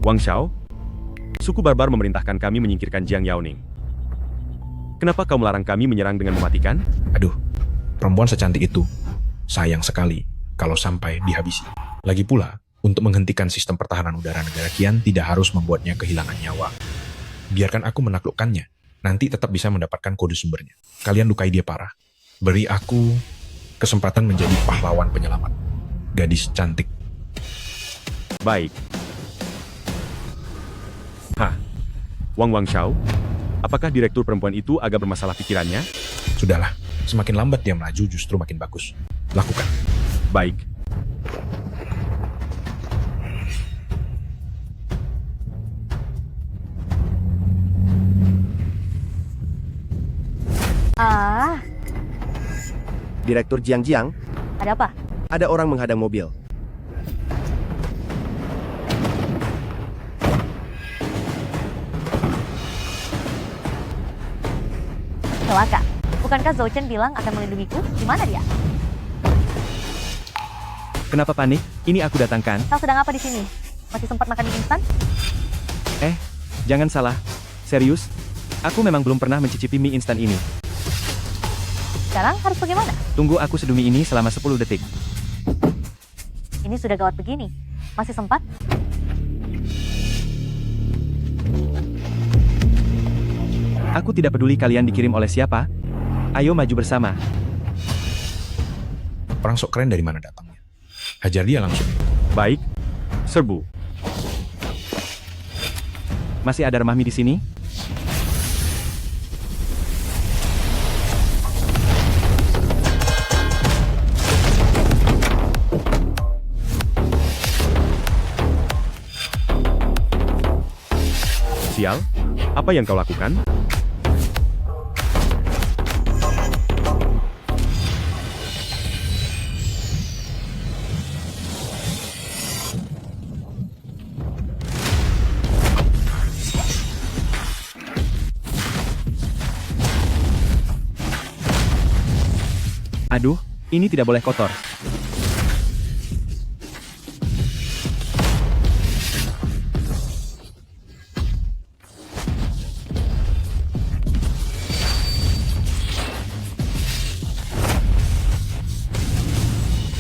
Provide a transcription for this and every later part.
Wang Xiao, suku barbar memerintahkan kami menyingkirkan Jiang Yaoning. Kenapa kau melarang kami menyerang dengan mematikan? Aduh, perempuan secantik itu. Sayang sekali kalau sampai dihabisi. Lagi pula, untuk menghentikan sistem pertahanan udara negara Qian tidak harus membuatnya kehilangan nyawa. Biarkan aku menaklukkannya. Nanti tetap bisa mendapatkan kode sumbernya. Kalian lukai dia parah. Beri aku kesempatan menjadi pahlawan penyelamat. Gadis cantik. Baik. Hah? Wang Xiao? Apakah direktur perempuan itu agak bermasalah pikirannya? Sudahlah, semakin lambat dia melaju justru makin bagus. Lakukan. Baik. Direktur Jiang, Ada apa? ada orang menghadang mobil. Celaka. Bukankah Zhou Chen bilang akan melindungiku? Di mana dia? Kenapa panik? Ini aku datangkan. Kau sedang apa di sini? Masih sempat makan mie instan? Jangan salah. Serius? Aku memang belum pernah mencicipi mie instan ini. Sekarang harus bagaimana? Tunggu aku seduh mie ini selama 10 detik. Ini sudah gawat begini. Masih sempat? Aku tidak peduli kalian dikirim oleh siapa. Ayo maju bersama. Orang sok keren dari mana datangnya? Hajar dia langsung. Baik. Serbu. Masih ada remah mie di sini? Sial, apa yang kau lakukan? Aduh, ini tidak boleh kotor.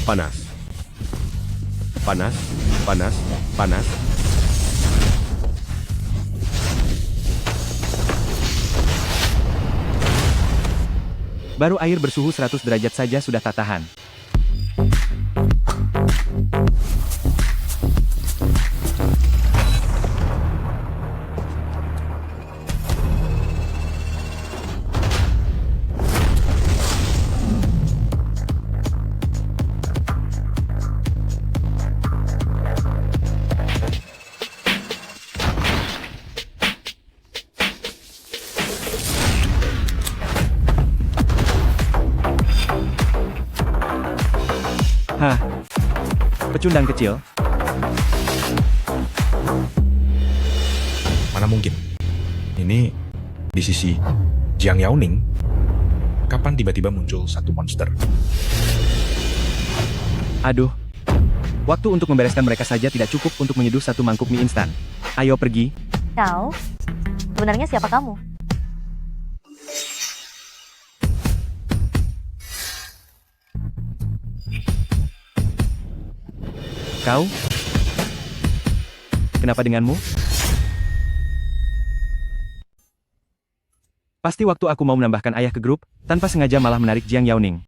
Panas. Panas, panas, panas. Baru air bersuhu 100 derajat saja sudah tak tahan. Hah? Pecundang kecil? Mana mungkin? Ini di sisi Jiang Yaoning. Kapan tiba-tiba muncul satu monster? Aduh. Waktu untuk membereskan mereka saja tidak cukup untuk menyeduh satu mangkuk mie instan. Ayo pergi. Kau? Sebenarnya siapa kamu? Kau? Kenapa denganmu? Pasti waktu aku mau menambahkan ayah ke grup, tanpa sengaja malah menarik Jiang Yaoning.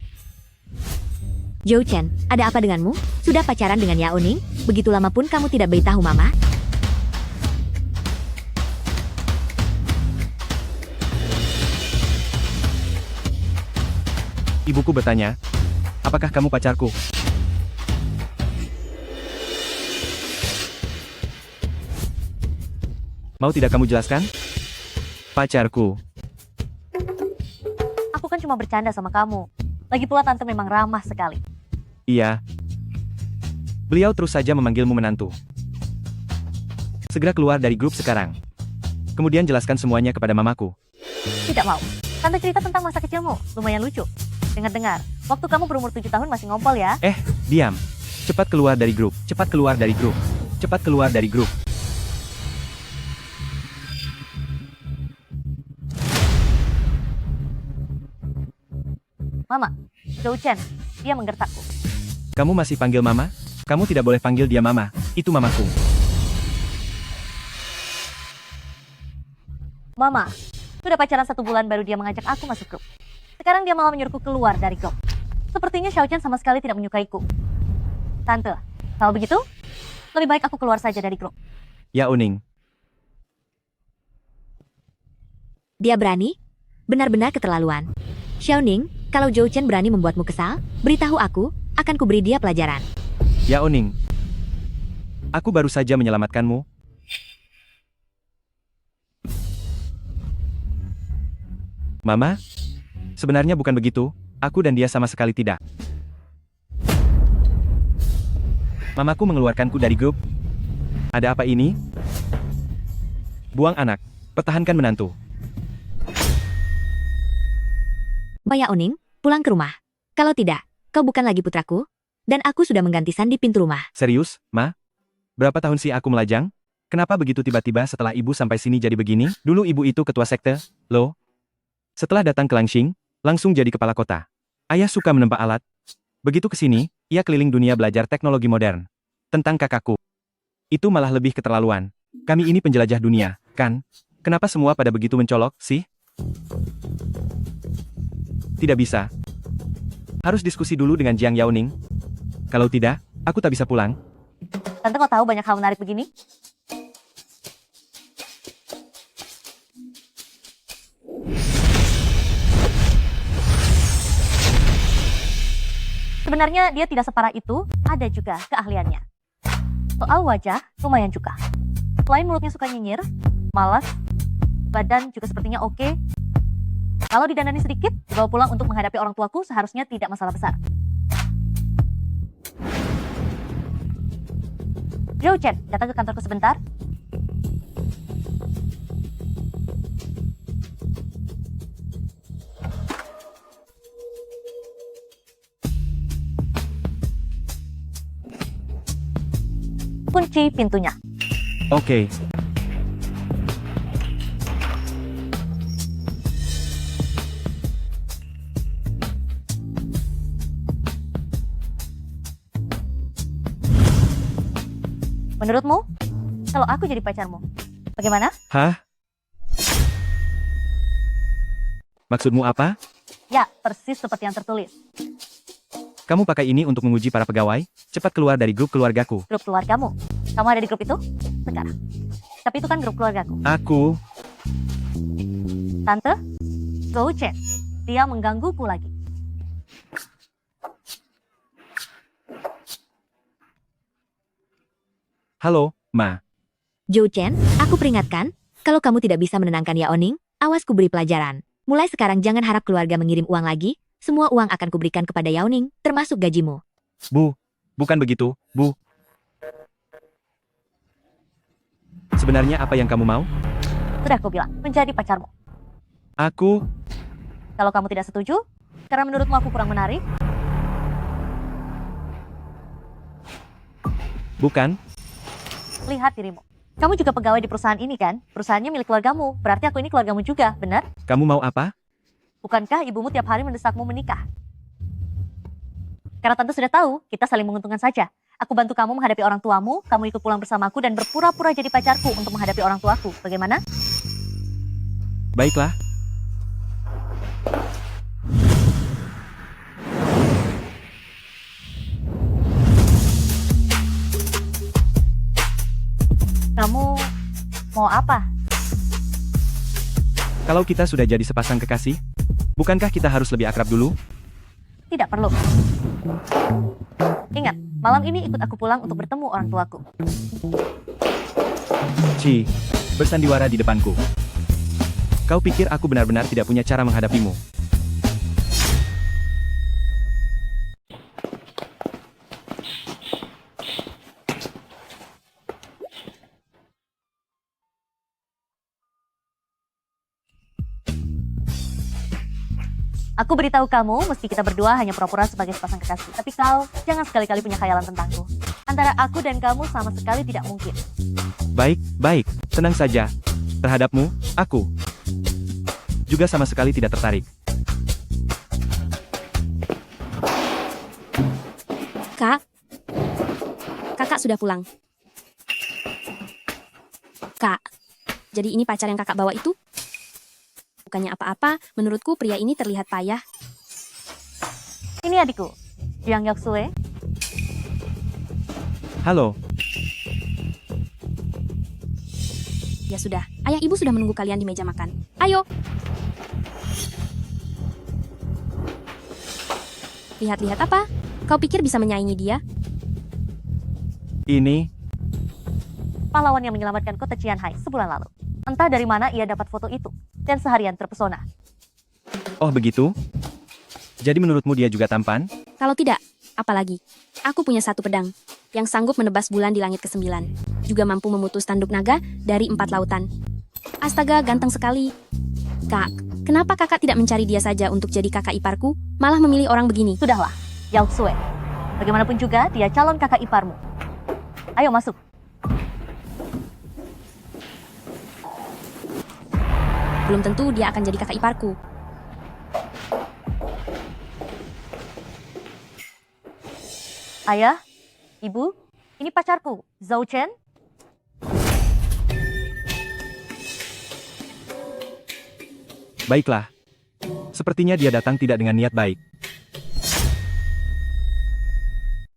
Zhou Chen, ada apa denganmu? Sudah pacaran dengan Yao Ning? Begitu lama pun kamu tidak beritahu mama? Ibuku bertanya, apakah kamu pacarku? Mau tidak kamu jelaskan? Pacarku. Aku kan cuma bercanda sama kamu. Lagi pula tante memang ramah sekali. Iya. Beliau terus saja memanggilmu menantu. Segera keluar dari grup sekarang. Kemudian jelaskan semuanya kepada mamaku. Tidak mau. Tante cerita tentang masa kecilmu. Lumayan lucu. Dengar-dengar, waktu kamu berumur 7 tahun masih ngompol ya? Diam. Cepat keluar dari grup. Cepat keluar dari grup. Cepat keluar dari grup. Zhou Chen, dia menggertakku. Kamu masih panggil mama? Kamu tidak boleh panggil dia mama, itu mamaku. Mama, sudah pacaran 1 bulan baru dia mengajak aku masuk grup. Sekarang dia malah menyuruhku keluar dari grup. Sepertinya Xiao Chen sama sekali tidak menyukaiku. Tante, kalau begitu, lebih baik aku keluar saja dari grup. Yao Ning, Dia berani? Benar-benar keterlaluan. Xiaoning, kalau Zhou Chen berani membuatmu kesal, beritahu aku, akan kuberi dia pelajaran. Yao Ning. Aku baru saja menyelamatkanmu. Mama? Sebenarnya bukan begitu, aku dan dia sama sekali tidak. Mamaku mengeluarkanku dari grup. Ada apa ini? Buang anak, pertahankan menantu. Xiaoning, pulang ke rumah. Kalau tidak, kau bukan lagi putraku, dan aku sudah mengganti sandi pintu rumah. Serius, Ma? Berapa tahun sih aku melajang? Kenapa begitu tiba-tiba setelah ibu sampai sini jadi begini? Dulu ibu itu ketua sekte, loh. Setelah datang ke Langxing, langsung jadi kepala kota. Ayah suka menempa alat. Begitu ke sini, ia keliling dunia belajar teknologi modern. Tentang kakakku. Itu malah lebih keterlaluan. Kami ini penjelajah dunia, kan? Kenapa semua pada begitu mencolok, sih? Tidak bisa. Harus diskusi dulu dengan Jiang Yaoning. Kalau tidak, aku tak bisa pulang. Tante kok tahu banyak hal menarik begini? Sebenarnya dia tidak separah itu, ada juga keahliannya. Soal wajah, lumayan juga. Selain mulutnya suka nyinyir, malas, badan juga sepertinya oke. Kalau didandani sedikit, dibawa pulang untuk menghadapi orang tuaku seharusnya tidak masalah besar. Zhou Chen, datang ke kantorku sebentar. Kunci pintunya. Oke. Menurutmu, kalau aku jadi pacarmu, bagaimana? Hah? Maksudmu apa? Ya, persis seperti yang tertulis. Kamu pakai ini untuk menguji para pegawai? Cepat keluar dari grup keluargaku. Grup keluargamu. Kamu ada di grup itu? Sekarang. Tapi itu kan grup keluargaku. Aku... Tante, Zhou Chen. Dia menggangguku lagi. Halo, Ma. Zhou Chen, aku peringatkan, kalau kamu tidak bisa menenangkan Yaoning, awas kuberi pelajaran. Mulai sekarang jangan harap keluarga mengirim uang lagi, semua uang akan kuberikan kepada Yaoning, termasuk gajimu. Bu, bukan begitu, Bu. Sebenarnya apa yang kamu mau? Sudah aku bilang, menjadi pacarmu. Aku... Kalau kamu tidak setuju, karena menurutmu aku kurang menarik, Bukan? lihat dirimu. Kamu juga pegawai di perusahaan ini kan? Perusahaannya milik keluargamu, berarti aku ini keluargamu juga, benar? Kamu mau apa? Bukankah ibumu tiap hari mendesakmu menikah? Karena tante sudah tahu, kita saling menguntungkan saja. Aku bantu kamu menghadapi orang tuamu, kamu ikut pulang bersamaku dan berpura-pura jadi pacarku untuk menghadapi orang tuaku. Bagaimana? Baiklah. Kamu mau apa? Kalau kita sudah jadi sepasang kekasih, bukankah kita harus lebih akrab dulu? Tidak perlu. Ingat, malam ini ikut aku pulang untuk bertemu orang tuaku. Ci, bersandiwara di depanku. Kau pikir aku benar-benar tidak punya cara menghadapimu? Aku beritahu kamu, meski kita berdua hanya pura-pura sebagai sepasang kekasih. Tapi kau, jangan sekali-kali punya khayalan tentangku. Antara aku dan kamu sama sekali tidak mungkin. Baik, baik, tenang saja. Terhadapmu, aku juga sama sekali tidak tertarik. Kak. Kakak sudah pulang. Kak, jadi ini pacar yang kakak bawa itu? Bukannya apa-apa, menurutku pria ini terlihat payah. Ini adikku, Jiang Yoksue. Halo, Ya sudah, ayah ibu sudah menunggu kalian di meja makan. Ayo. Lihat-lihat apa? Kau pikir bisa menyaingi dia? ini, Pahlawan yang menyelamatkan kota Qianhai sebulan lalu. Entah dari mana ia dapat foto itu, dan seharian terpesona. oh begitu? Jadi menurutmu dia juga tampan? Kalau tidak, apalagi? Aku punya satu pedang, yang sanggup menebas bulan di langit ke-9. Juga mampu memutus tanduk naga dari 4 lautan. Astaga, ganteng sekali. Kak, kenapa kakak tidak mencari dia saja untuk jadi kakak iparku, malah memilih orang begini? Sudahlah, Yoksue. Bagaimanapun juga, dia calon kakak iparmu. Ayo masuk. Belum tentu dia akan jadi kakak iparku. Ayah, ibu, ini pacarku, Zhou Chen. Baiklah. Sepertinya dia datang tidak dengan niat baik.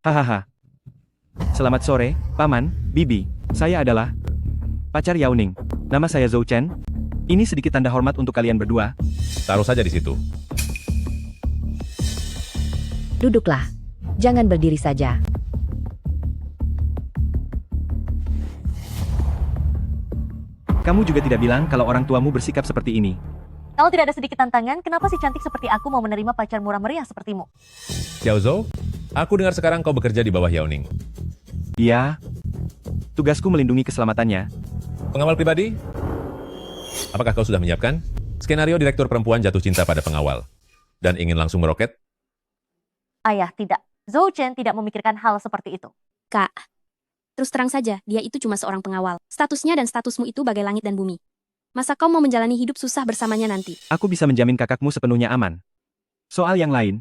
Hahaha. Selamat sore, Paman, Bibi. Saya adalah pacar Yao Ning. Nama saya Zhou Chen. Ini sedikit tanda hormat untuk kalian berdua. Taruh saja di situ. Duduklah. Jangan berdiri saja. Kamu juga tidak bilang kalau orang tuamu bersikap seperti ini. Kalau tidak ada sedikit tantangan, kenapa si cantik seperti aku mau menerima pacar murah meriah sepertimu? Xiao Zhou, aku dengar sekarang kau bekerja di bawah Yao Ning. Iya. Tugasku melindungi keselamatannya. Pengawal pribadi? Apakah kau sudah menyiapkan skenario direktur perempuan jatuh cinta pada pengawal dan ingin langsung meroket? Ayah, tidak. Zhou Chen tidak memikirkan hal seperti itu. Kak, terus terang saja, dia itu cuma seorang pengawal. Statusnya dan statusmu itu bagai langit dan bumi. Masa kau mau menjalani hidup susah bersamanya nanti? Aku bisa menjamin kakakmu sepenuhnya aman. Soal yang lain.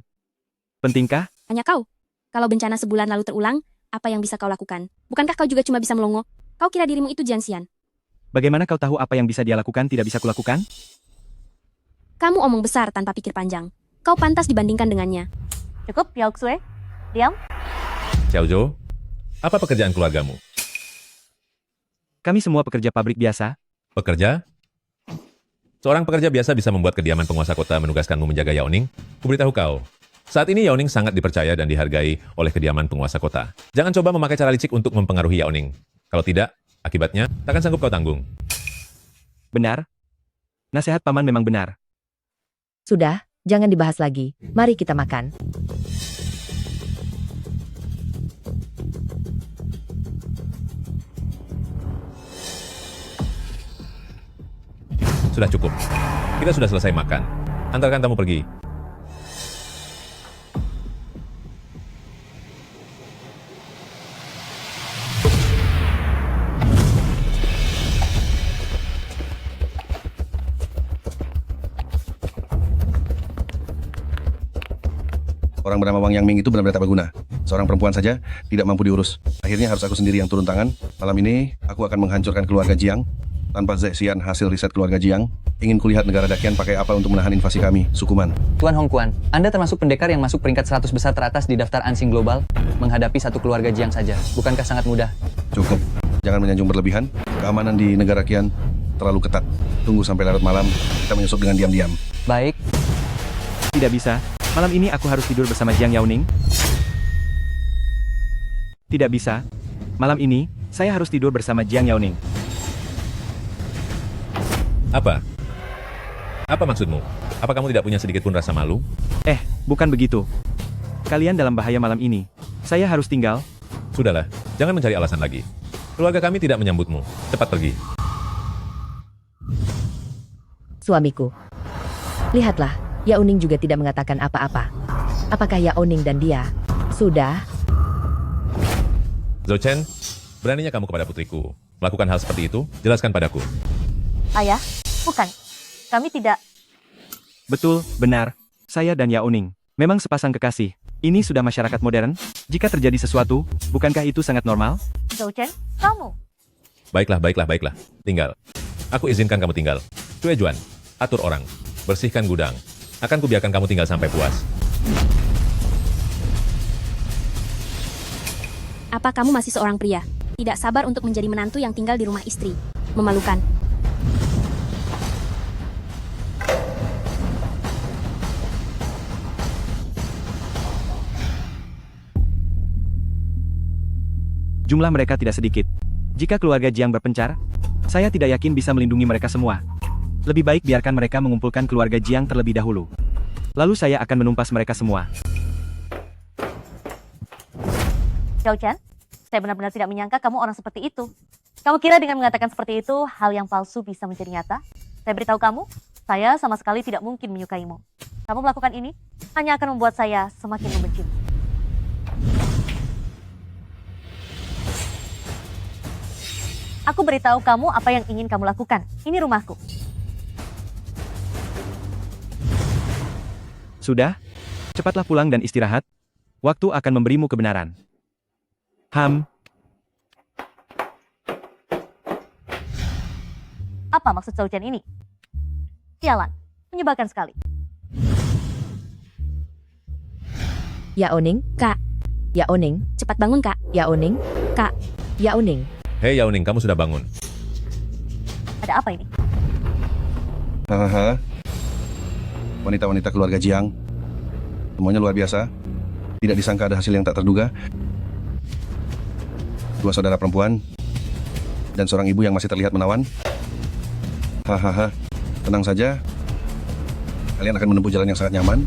Pentingkah? Hanya kau. Kalau bencana sebulan lalu terulang, apa yang bisa kau lakukan? Bukankah kau juga cuma bisa melongo? Kau kira dirimu itu Jianxian? Bagaimana kau tahu apa yang bisa dia lakukan tidak bisa kulakukan? Kamu omong besar tanpa pikir panjang. Kau pantas dibandingkan dengannya. Cukup, Yoksue. Diam. Xiao Zhou, apa pekerjaan keluargamu? Kami semua pekerja pabrik biasa. Pekerja? Seorang pekerja biasa bisa membuat kediaman penguasa kota menugaskanmu menjaga Yao Ning. Kuberitahu kau, saat ini Yao Ning sangat dipercaya dan dihargai oleh kediaman penguasa kota. Jangan coba memakai cara licik untuk mempengaruhi Yao Ning. Kalau tidak, akibatnya takkan sanggup kau tanggung. Benar? Nasihat paman memang benar. Sudah, jangan dibahas lagi. Mari kita makan. Sudah cukup. Kita sudah selesai makan. Antarkan tamu pergi. Orang bernama Wang Yangming itu benar-benar tak berguna. Seorang perempuan saja tidak mampu diurus. Akhirnya harus aku sendiri yang turun tangan. Malam ini, aku akan menghancurkan keluarga Jiang. Tanpa Zexian hasil riset keluarga Jiang, ingin kulihat negara Dakian pakai apa untuk menahan invasi kami, Sukuman. Tuan Hongkuan, Anda termasuk pendekar yang masuk peringkat 100 besar teratas di daftar ansing global, menghadapi satu keluarga Jiang saja. Bukankah sangat mudah? Cukup. Jangan menyanjung berlebihan. Keamanan di negara Kian terlalu ketat. Tunggu sampai larut malam, kita menyusup dengan diam-diam. Baik, Tidak bisa. Malam ini aku harus tidur bersama Jiang Yaoning. Tidak bisa. Malam ini, saya harus tidur bersama Jiang Yaoning. Apa? Apa maksudmu? Apa kamu tidak punya sedikit pun rasa malu? Bukan begitu. Kalian dalam bahaya malam ini. Saya harus tinggal. Sudahlah, jangan mencari alasan lagi. Keluarga kami tidak menyambutmu. Cepat pergi. Suamiku. Lihatlah, Yao Ning juga tidak mengatakan apa-apa. Apakah Yao Ning dan dia sudah? Zhou Chen, beraninya kamu kepada putriku melakukan hal seperti itu? Jelaskan padaku. Ayah, bukan. Kami tidak. Betul, benar. Saya dan Yao Ning memang sepasang kekasih. Ini sudah masyarakat modern. Jika terjadi sesuatu, bukankah itu sangat normal? Zhou Chen, kamu. Baiklah. Tinggal. Aku izinkan kamu tinggal. Cue Juan, atur orang. Bersihkan gudang. Akan kubiarkan kamu tinggal sampai puas. Apa kamu masih seorang pria? Tidak sabar untuk menjadi menantu yang tinggal di rumah istri. Memalukan. Jumlah mereka tidak sedikit. Jika keluarga Jiang berpencar, saya tidak yakin bisa melindungi mereka semua. Lebih baik biarkan mereka mengumpulkan keluarga Jiang terlebih dahulu. Lalu saya akan menumpas mereka semua. Zhou Chen, saya benar-benar tidak menyangka kamu orang seperti itu. Kamu kira dengan mengatakan seperti itu, hal yang palsu bisa menjadi nyata? Saya beritahu kamu, saya sama sekali tidak mungkin menyukaimu. Kamu melakukan ini hanya akan membuat saya semakin membencimu. Aku beritahu kamu apa yang ingin kamu lakukan. Ini rumahku. Sudah? Cepatlah pulang dan istirahat. Waktu akan memberimu kebenaran. Apa maksud Zhou Chen ini? Sialan, menyebalkan sekali. Ya Oning, Kak, Ya Oning, cepat bangun, Kak. Ya Oning, Kak, Ya Oning. Hei Yao Ning, kamu sudah bangun. Ada apa ini? Hahaha. Wanita-wanita keluarga Jiang. Semuanya luar biasa. Tidak disangka ada hasil yang tak terduga. 2 saudara perempuan. Dan seorang ibu yang masih terlihat menawan. Hahaha. Tenang saja. Kalian akan menempuh jalan yang sangat nyaman.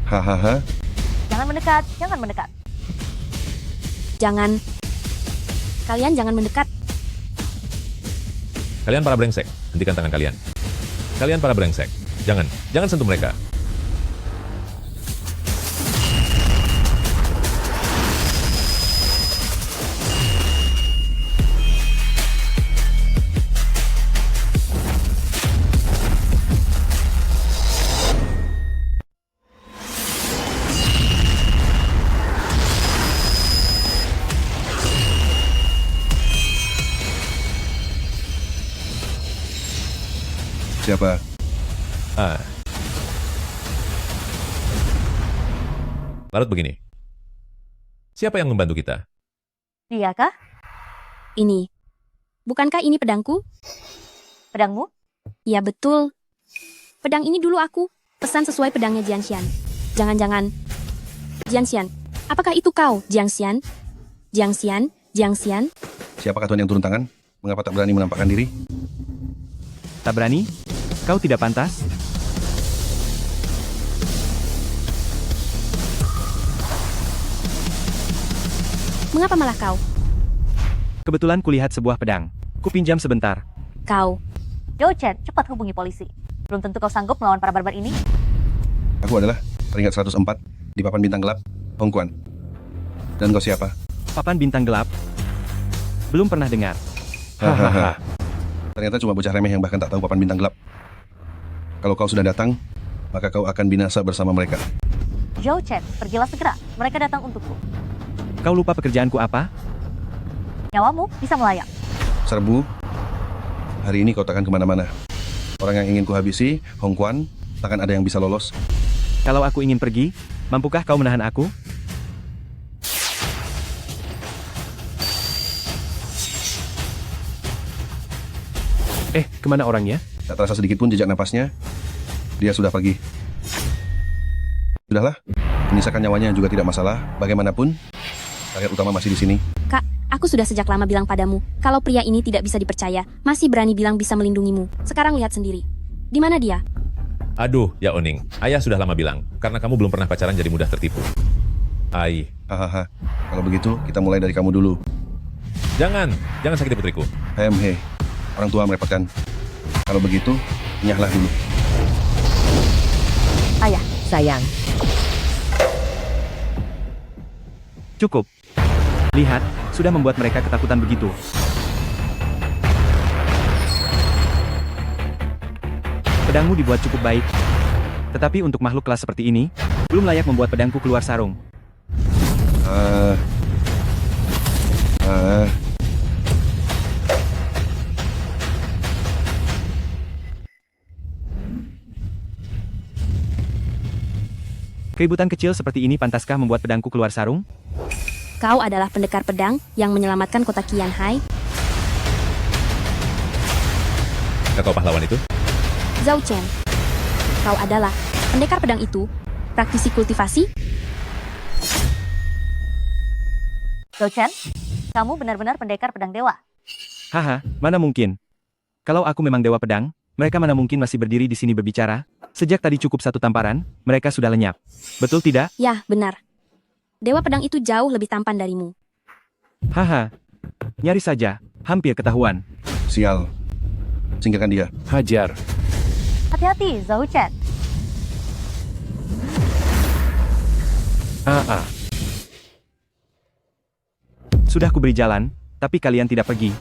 Hahaha. Jangan mendekat, jangan mendekat. Jangan. Kalian jangan mendekat. Kalian para brengsek, hentikan tangan kalian. Kalian para brengsek, jangan sentuh mereka. Siapa? Lalu begini. Siapa yang membantu kita? Dia kah? Ini. Bukankah ini pedangku? Pedangmu? Ya betul. Pedang ini dulu aku pesan sesuai pedangnya Jiang Xian. Jangan-jangan. Jiang Xian. Apakah itu kau, Jiang Xian? Jiang Xian? Jiang Xian? Siapakah tuan yang turun tangan? Mengapa tak berani menampakkan diri? Tak berani? Kau tidak pantas? Mengapa malah kau? Kebetulan kulihat sebuah pedang. Kupinjam sebentar. Kau. Zhou Chen, cepat hubungi polisi. Belum tentu kau sanggup melawan para barbar ini. Aku adalah peringkat 104 di papan bintang gelap, Hong Kuan. Dan kau siapa? Papan bintang gelap? Belum pernah dengar. Hahaha. Ternyata cuma bocah remeh yang bahkan tak tahu papan bintang gelap. Kalau kau sudah datang, maka kau akan binasa bersama mereka. Zhou Chen, pergilah segera. Mereka datang untukku. Kau lupa pekerjaanku apa? Nyawamu bisa melayang. Serbu, hari ini kau takkan kemana-mana. Orang yang ingin kuhabisi, Hong Kuan, takkan ada yang bisa lolos. Kalau aku ingin pergi, mampukah kau menahan aku? Kemana orangnya? Tak terasa sedikit pun jejak napasnya. Dia sudah pergi. Sudahlah, menyisakan nyawanya juga tidak masalah. Bagaimanapun, target utama masih di sini. Kak, aku sudah sejak lama bilang padamu, kalau pria ini tidak bisa dipercaya, masih berani bilang bisa melindungimu. Sekarang lihat sendiri. Di mana dia? Aduh, Yao Ning, ayah sudah lama bilang, karena kamu belum pernah pacaran jadi mudah tertipu. Hahaha, kalau begitu kita mulai dari kamu dulu. Jangan sakiti putriku. He, orang tua merepotkan. Kalau begitu, nyahlah dulu. Ayah, Sayang, Cukup. Lihat, sudah membuat mereka ketakutan begitu. Pedangmu dibuat cukup baik. Tetapi untuk makhluk kelas seperti ini, Belum layak membuat pedangku keluar sarung. Keributan kecil seperti ini pantaskah membuat pedangku keluar sarung? Kau adalah pendekar pedang yang menyelamatkan kota Qianhai. Kakao pahlawan itu? Zhao Chen, kau adalah pendekar pedang itu, praktisi kultivasi? Zhao Chen, kamu benar-benar pendekar pedang dewa. Haha, mana mungkin. Kalau aku memang dewa pedang, mereka mana mungkin masih berdiri di sini berbicara? Sejak tadi cukup satu tamparan, mereka sudah lenyap. Betul tidak? Ya, benar. Dewa pedang itu jauh lebih tampan darimu. Haha, nyaris saja, hampir ketahuan. Sial. Singkirkan dia. Hajar. Hati-hati, Zhao Chen. Sudah kuberi jalan, tapi kalian tidak pergi.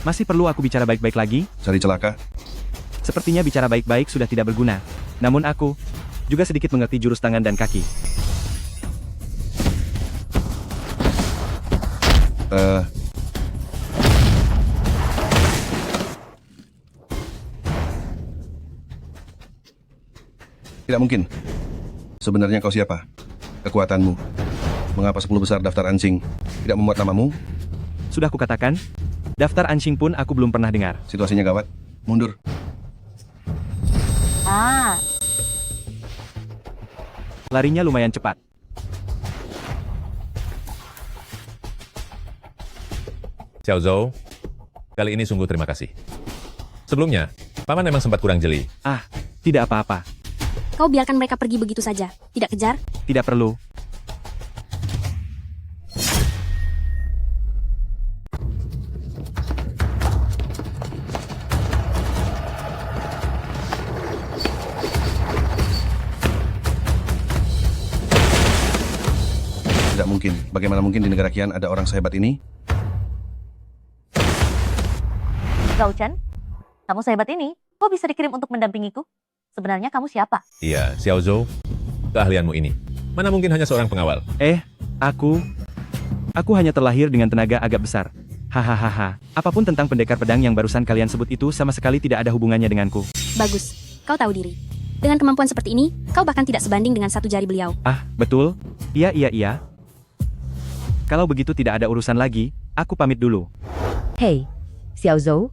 Masih perlu aku bicara baik-baik lagi? Cari celaka. Sepertinya bicara baik-baik sudah tidak berguna. Namun aku juga sedikit mengerti jurus tangan dan kaki. Tidak mungkin. Sebenarnya kau siapa? Kekuatanmu. Mengapa 10 besar daftar Ansing tidak memuat namamu? Sudah kukatakan, daftar Ansing pun aku belum pernah dengar. Situasinya gawat. Mundur. Larinya lumayan cepat. Xiao Zhou, kali ini sungguh terima kasih. Sebelumnya, Paman memang sempat kurang jeli. Tidak apa-apa. Kau biarkan mereka pergi begitu saja, tidak kejar? Tidak perlu. Tidak mungkin. Bagaimana mungkin di negara Qian ada orang sehebat ini? Zhao Chen, kamu sehebat ini. Kok bisa dikirim untuk mendampingiku? Sebenarnya kamu siapa? Iya, Xiao Zhou, keahlianmu ini. Mana mungkin hanya seorang pengawal? Aku hanya terlahir dengan tenaga agak besar. Hahaha. Apapun tentang pendekar pedang yang barusan kalian sebut itu sama sekali tidak ada hubungannya denganku. Bagus, kau tahu diri. Dengan kemampuan seperti ini, kau bahkan tidak sebanding dengan satu jari beliau. Betul? Iya. Kalau begitu tidak ada urusan lagi, aku pamit dulu. Hei, Xiao Zhou.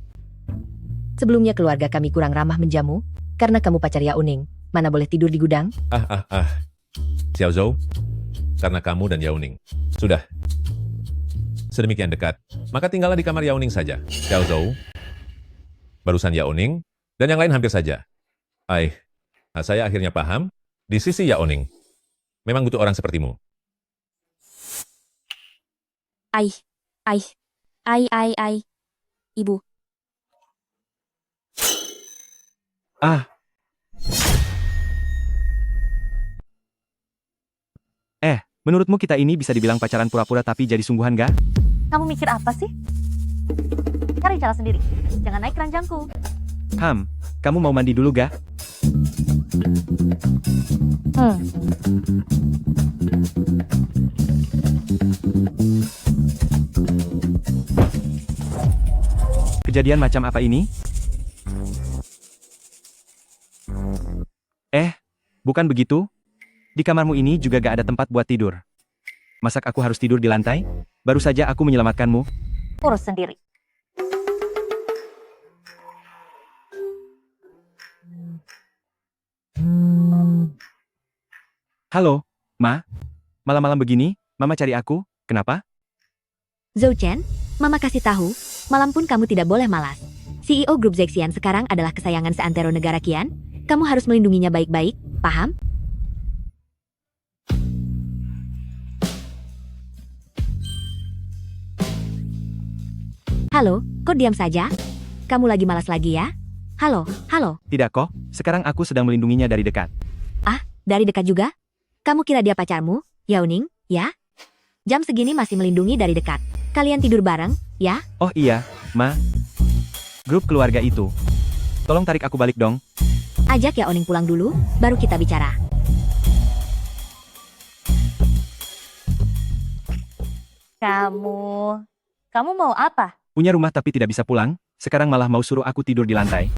Sebelumnya keluarga kami kurang ramah menjamu, karena kamu pacar Yao Ning. Mana boleh tidur di gudang? Xiao Zhou, karena kamu dan Yao Ning. Sudah. Sedemikian dekat, maka tinggallah di kamar Yao Ning saja. Xiao Zhou, barusan Yao Ning, dan yang lain hampir saja. Saya akhirnya paham, di sisi Yao Ning, memang butuh orang sepertimu. Ibu. Menurutmu kita ini bisa dibilang pacaran pura-pura tapi jadi sungguhan gak? Kamu mikir apa sih? Cari cara sendiri. Jangan naik keranjangku. Kamu mau mandi dulu gak? Kejadian macam apa ini? Bukan begitu? Di kamarmu ini juga gak ada tempat buat tidur. Masak aku harus tidur di lantai? Baru saja aku menyelamatkanmu. Urus sendiri. Halo, Ma. Malam-malam begini, Mama cari aku, kenapa? Zhou Chen, Mama kasih tahu, malam pun kamu tidak boleh malas. CEO grup Zexian sekarang adalah kesayangan seantero negara Qian. Kamu harus melindunginya baik-baik, paham? Halo, kok diam saja? Kamu lagi malas lagi ya? Halo. Tidak kok, sekarang aku sedang melindunginya dari dekat. Dari dekat juga? Kamu kira dia pacarmu, Yao Ning, ya? Jam segini masih melindungi dari dekat. Kalian tidur bareng, ya? Oh iya, Ma. Grup keluarga itu. Tolong tarik aku balik dong. Ajak Yao Ning pulang dulu, baru kita bicara. Kamu mau apa? Punya rumah tapi tidak bisa pulang, sekarang malah mau suruh aku tidur di lantai.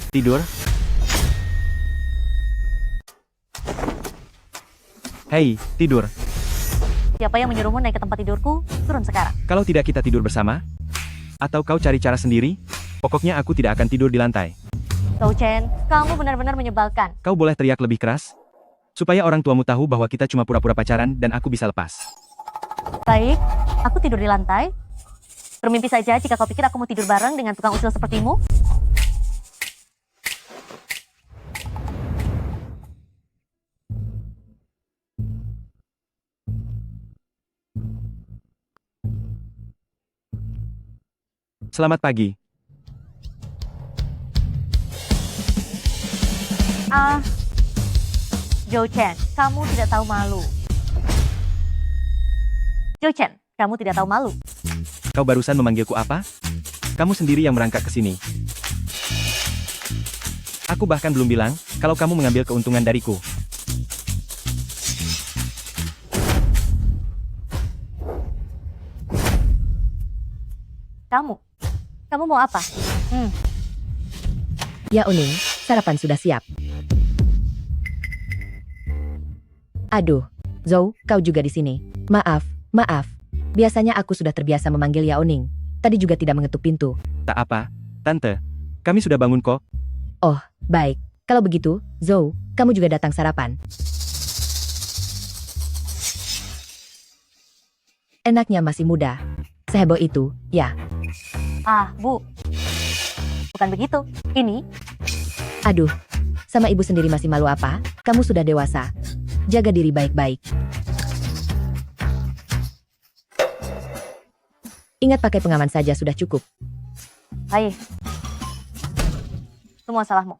Tidur? Hei, tidur. Siapa yang menyuruhmu naik ke tempat tidurku? Turun sekarang. Kalau tidak kita tidur bersama? Atau kau cari cara sendiri? Pokoknya aku tidak akan tidur di lantai. Zhou Chen, kamu benar-benar menyebalkan. Kau boleh teriak lebih keras? Supaya orang tuamu tahu bahwa kita cuma pura-pura pacaran dan aku bisa lepas. Baik, aku tidur di lantai. Bermimpi saja jika kau pikir aku mau tidur bareng dengan tukang usil sepertimu. Selamat pagi. Zhou Chen, kamu tidak tahu malu. Zhou Chen, kamu tidak tahu malu. Kau barusan memanggilku apa? Kamu sendiri yang merangkak ke sini. Aku bahkan belum bilang kalau kamu mengambil keuntungan dariku. Kamu mau apa? Ya Uning, sarapan sudah siap. Aduh, Zhou, kau juga di sini. Maaf. Biasanya aku sudah terbiasa memanggil Ya Uning. Tadi juga tidak mengetuk pintu. Tak apa, Tante. Kami sudah bangun kok. Oh, baik. Kalau begitu, Zhou, kamu juga datang sarapan. Enaknya masih muda. Seheboh itu, ya. Bu. Bukan begitu. Ini. Aduh, sama ibu sendiri masih malu apa? Kamu sudah dewasa. Jaga diri baik-baik. Ingat pakai pengaman saja sudah cukup. Hai. Semua salahmu.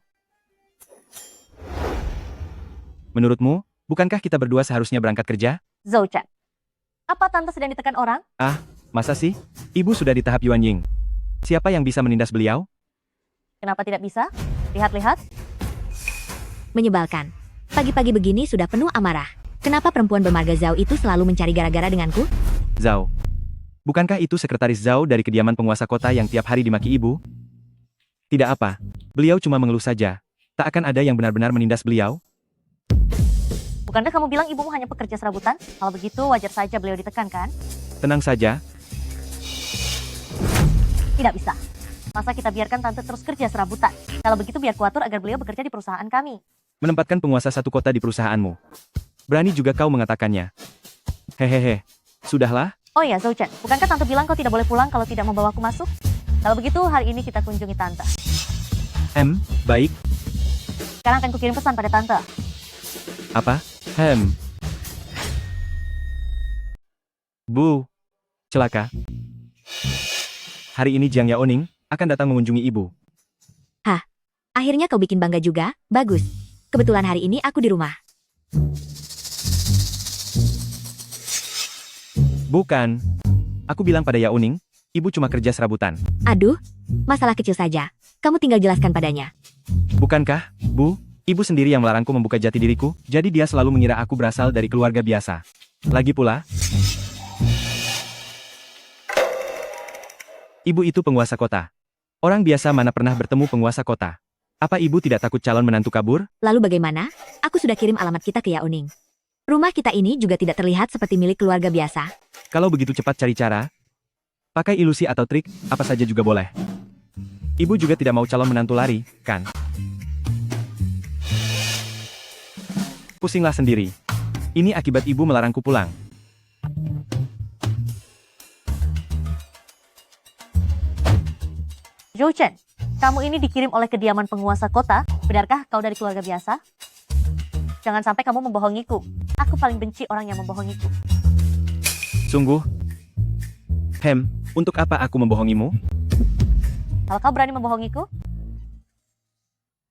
Menurutmu, bukankah kita berdua seharusnya berangkat kerja? Zhou Chen, apa tante sedang ditekan orang? Masa sih? Ibu sudah di tahap Yuan Ying. Siapa yang bisa menindas beliau? Kenapa tidak bisa? Lihat-lihat. Menyebalkan. Pagi-pagi begini sudah penuh amarah. Kenapa perempuan bermarga Zhao itu selalu mencari gara-gara denganku? Zhao. Bukankah itu sekretaris Zhao dari kediaman penguasa kota yang tiap hari dimaki ibu? Tidak apa. Beliau cuma mengeluh saja. Tak akan ada yang benar-benar menindas beliau. Bukankah kamu bilang ibumu hanya pekerja serabutan? Kalau begitu wajar saja beliau ditekan kan? Tenang saja. Tidak bisa. Masa kita biarkan tante terus kerja serabutan? Kalau begitu biar kuatur agar beliau bekerja di perusahaan kami. Menempatkan penguasa satu kota di perusahaanmu. Berani juga kau mengatakannya. Hehehe. Sudahlah. Oh ya, Zhou Chen, bukankah tante bilang kau tidak boleh pulang kalau tidak membawaku masuk? Kalau begitu, hari ini kita kunjungi tante. Baik. Sekarang akan kukirim pesan pada tante. Apa? Bu. Celaka. Hari ini Jiang Yaoning akan datang mengunjungi ibu. Akhirnya kau bikin bangga juga? Bagus. Kebetulan hari ini aku di rumah. Bukan. Aku bilang pada Yaoning, ibu cuma kerja serabutan. Aduh, masalah kecil saja. Kamu tinggal jelaskan padanya. Bukankah, Bu? Ibu sendiri yang melarangku membuka jati diriku, jadi dia selalu mengira aku berasal dari keluarga biasa. Lagi pula, ibu itu penguasa kota. Orang biasa mana pernah bertemu penguasa kota? Apa ibu tidak takut calon menantu kabur? Lalu bagaimana? Aku sudah kirim alamat kita ke Yaoning. Rumah kita ini juga tidak terlihat seperti milik keluarga biasa. Kalau begitu cepat cari cara, pakai ilusi atau trik, apa saja juga boleh. Ibu juga tidak mau calon menantu lari, kan? Pusinglah sendiri. Ini akibat ibu melarangku pulang. Zhou Chen, kamu ini dikirim oleh kediaman penguasa kota. Benarkah kau dari keluarga biasa? Jangan sampai kamu membohongiku. Aku paling benci orang yang membohongiku. Sungguh? Untuk apa aku membohongimu? Kalau kau berani membohongiku,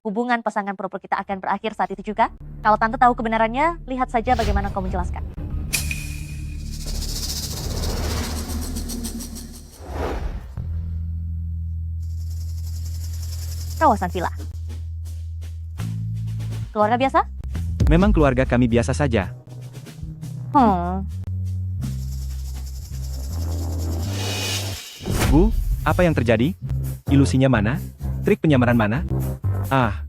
hubungan pasangan pura-pura kita akan berakhir saat itu juga. Kalau tante tahu kebenarannya, lihat saja bagaimana kau menjelaskan. Kawasan villa. Keluarga biasa? Memang keluarga kami biasa saja. Bu, apa yang terjadi? Ilusinya mana? Trik penyamaran mana? Ah,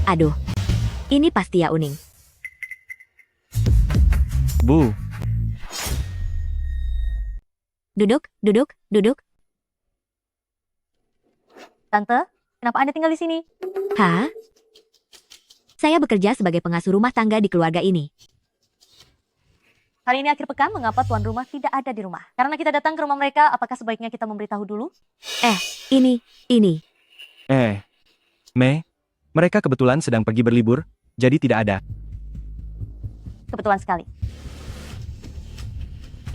Aduh, ini pasti Yao Ning. Bu, Duduk, duduk, duduk. Tante, kenapa Anda tinggal di sini? Hah? Saya bekerja sebagai pengasuh rumah tangga di keluarga ini. Hari ini akhir pekan, mengapa tuan rumah tidak ada di rumah? Karena kita datang ke rumah mereka, apakah sebaiknya kita memberitahu dulu? Ini. Mei, mereka kebetulan sedang pergi berlibur, jadi tidak ada. Kebetulan sekali.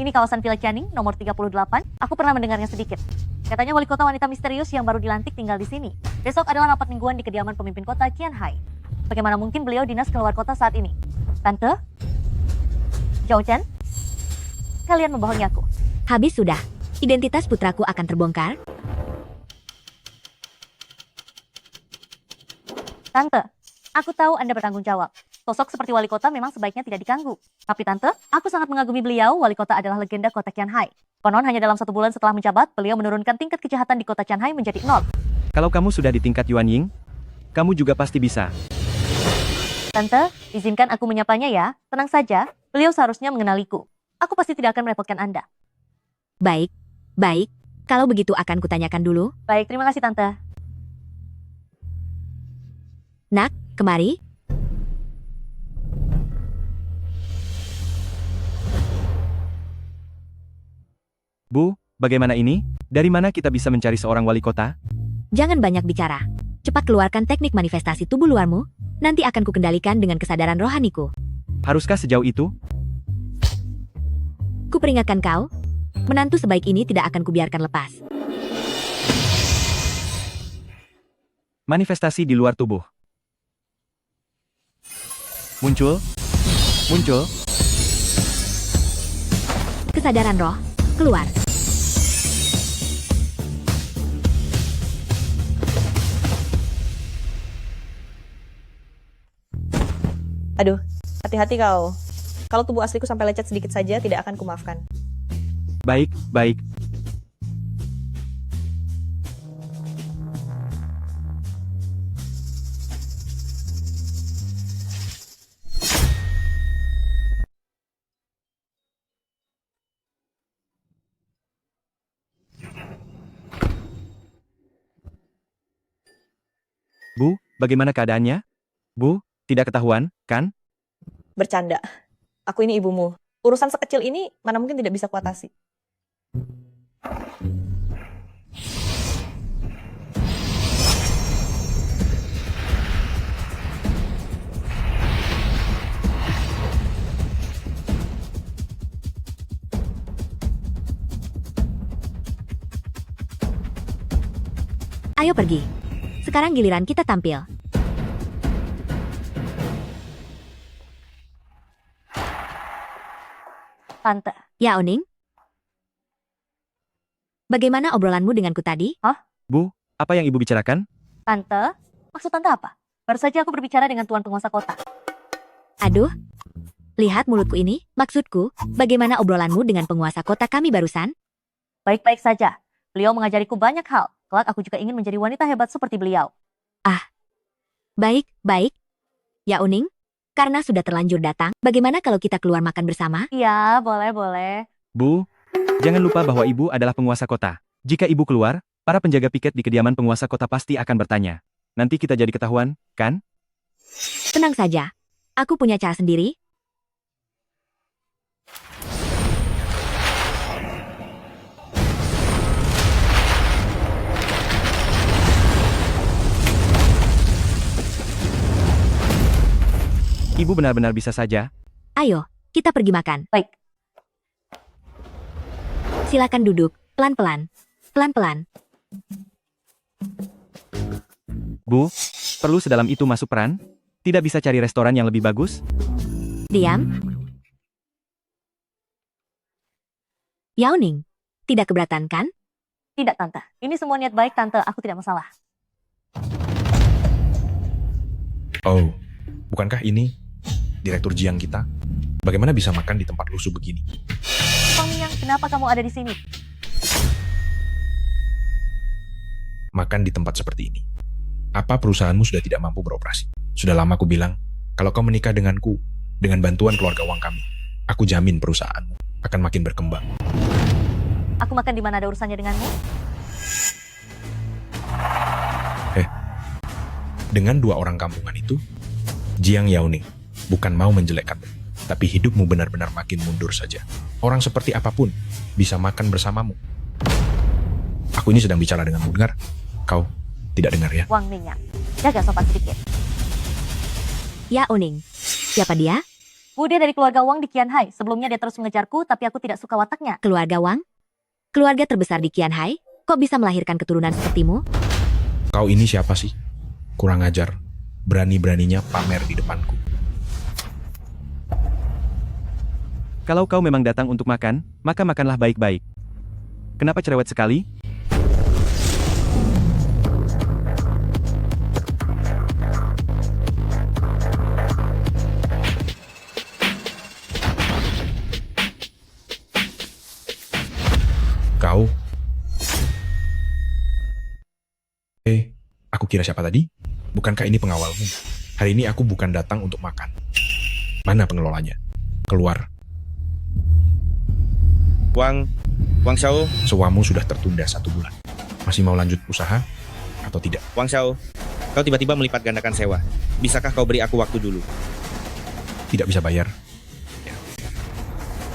Ini kawasan Villa Canning, nomor 38. Aku pernah mendengarnya sedikit. Katanya wali kota wanita misterius yang baru dilantik tinggal di sini. Besok adalah rapat mingguan di kediaman pemimpin kota Qianhai. Bagaimana mungkin beliau dinas keluar kota saat ini? Tante? Zhao Chen? Kalian membohongi aku. Habis sudah. Identitas putraku akan terbongkar. Tante, aku tahu Anda bertanggung jawab. Sosok seperti wali kota memang sebaiknya tidak diganggu. Tapi Tante, aku sangat mengagumi beliau. Wali kota adalah legenda kota Qianhai. Konon hanya dalam 1 bulan setelah menjabat, beliau menurunkan tingkat kejahatan di kota Qianhai menjadi 0. Kalau kamu sudah di tingkat Yuan Ying, kamu juga pasti bisa. Tante, izinkan aku menyapanya ya. Tenang saja, beliau seharusnya mengenaliku. Aku pasti tidak akan merepotkan Anda. Baik, baik. Kalau begitu akan kutanyakan dulu. Baik, terima kasih Tante. Nak, kemari. Bu, bagaimana ini? Dari mana kita bisa mencari seorang wali kota? Jangan banyak bicara. Cepat keluarkan teknik manifestasi tubuh luarmu. Nanti akan kukendalikan dengan kesadaran rohaniku. Haruskah sejauh itu? Kuperingatkan kau, menantu sebaik ini tidak akan kubiarkan lepas. Manifestasi di luar tubuh. Muncul. Muncul. Kesadaran roh, keluar. Aduh, hati-hati kau. Kalau tubuh asliku sampai lecet sedikit saja, tidak akan kumaafkan. Baik, baik. Bu, bagaimana keadaannya? Bu, tidak ketahuan, kan? Bercanda. Aku ini ibumu. Urusan sekecil ini mana mungkin tidak bisa kuatasi. Ayo pergi. Sekarang giliran kita tampil. Tante, Yao Ning? Bagaimana obrolanmu denganku tadi? Bu, apa yang ibu bicarakan? Tante, maksud Tante apa? Baru saja aku berbicara dengan tuan penguasa kota. Aduh, lihat mulutku ini. Maksudku, bagaimana obrolanmu dengan penguasa kota kami barusan? Baik-baik saja. Beliau mengajariku banyak hal. Kelak aku juga ingin menjadi wanita hebat seperti beliau. Baik, baik. Yao Ning, karena sudah terlanjur datang, bagaimana kalau kita keluar makan bersama? Iya, boleh-boleh. Bu, jangan lupa bahwa ibu adalah penguasa kota. Jika ibu keluar, para penjaga piket di kediaman penguasa kota pasti akan bertanya. Nanti kita jadi ketahuan, kan? Tenang saja. Aku punya cara sendiri. Ibu benar-benar bisa saja. Ayo, kita pergi makan. Baik. Silakan duduk, pelan-pelan. Pelan-pelan. Bu, perlu sedalam itu masuk peran? Tidak bisa cari restoran yang lebih bagus? Diam. Yao Ning, tidak keberatan kan? Tidak, Tante. Ini semua niat baik, Tante. Aku tidak masalah. Oh, bukankah ini direktur Jiang kita? Bagaimana bisa makan di tempat lusuh begini? Wang Yang, kenapa kamu ada di sini? Makan di tempat seperti ini. Apa perusahaanmu sudah tidak mampu beroperasi? Sudah lama aku bilang, kalau kau menikah denganku, dengan bantuan keluarga Wang kami, aku jamin perusahaanmu akan makin berkembang. Aku makan di mana ada urusannya denganmu? Dengan dua orang kampungan itu, Jiang Yaoning bukan mau menjelekkanmu, tapi hidupmu benar-benar makin mundur saja. Orang seperti apapun bisa makan bersamamu. Aku ini sedang bicara denganmu, dengar? Kau tidak dengar ya? Wang Mingyang, jaga sopan sedikit. Yao Ning, siapa dia? Dia dari keluarga Wang di Qianhai. Sebelumnya dia terus mengejarku, tapi aku tidak suka wataknya. Keluarga Wang? Keluarga terbesar di Qianhai? Kok bisa melahirkan keturunan sepertimu? Kau ini siapa sih? Kurang ajar, berani-beraninya pamer di depanku. Kalau kau memang datang untuk makan, maka makanlah baik-baik. Kenapa cerewet sekali? Kau? Aku kira siapa tadi? Bukankah ini pengawalmu? Hari ini aku bukan datang untuk makan. Mana pengelolanya? Keluar. Wang Xiao. Sewamu sudah tertunda 1 bulan. Masih mau lanjut usaha? Atau tidak? Wang Xiao, kau tiba-tiba melipat gandakan sewa. Bisakah kau beri aku waktu dulu? Tidak bisa bayar. Ya.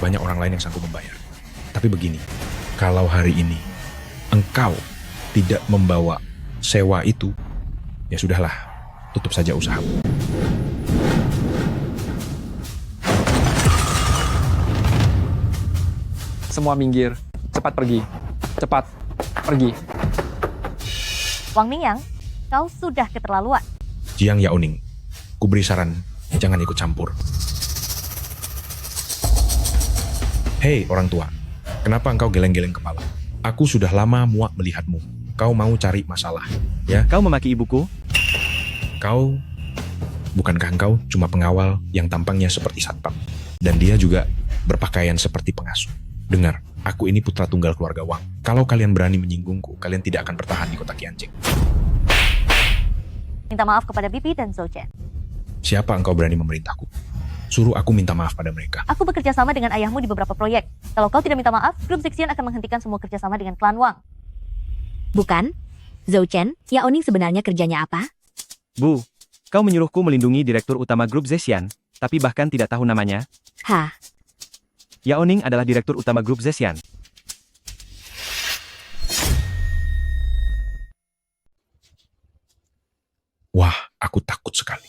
Banyak orang lain yang sanggup membayar. Tapi begini, kalau hari ini engkau tidak membawa sewa itu, ya sudahlah, tutup saja usahamu. Semua minggir. Cepat pergi. Cepat pergi. Wang Mingyang, kau sudah keterlaluan. Jiang Yaoning, ku beri saran, jangan ikut campur. Hei orang tua, kenapa engkau geleng-geleng kepala? Aku sudah lama muak melihatmu. Kau mau cari masalah, ya? Kau memaki ibuku? Bukankah engkau cuma pengawal yang tampangnya seperti satpam? Dan dia juga berpakaian seperti pengasuh. Dengar, aku ini putra tunggal keluarga Wang. Kalau kalian berani menyinggungku, kalian tidak akan bertahan di kota Qianjing. Minta maaf kepada Bibi dan Zhou Chen. Siapa engkau berani memerintahku? Suruh aku minta maaf pada mereka. Aku bekerja sama dengan ayahmu di beberapa proyek. Kalau kau tidak minta maaf, grup Zixian akan menghentikan semua kerjasama dengan klan Wang. Bukan? Zhou Chen, Yao Ning sebenarnya kerjanya apa? Bu, kau menyuruhku melindungi direktur utama grup Zesian, tapi bahkan tidak tahu namanya. Hah? Yao Ning adalah direktur utama grup Zesian. Wah, aku takut sekali.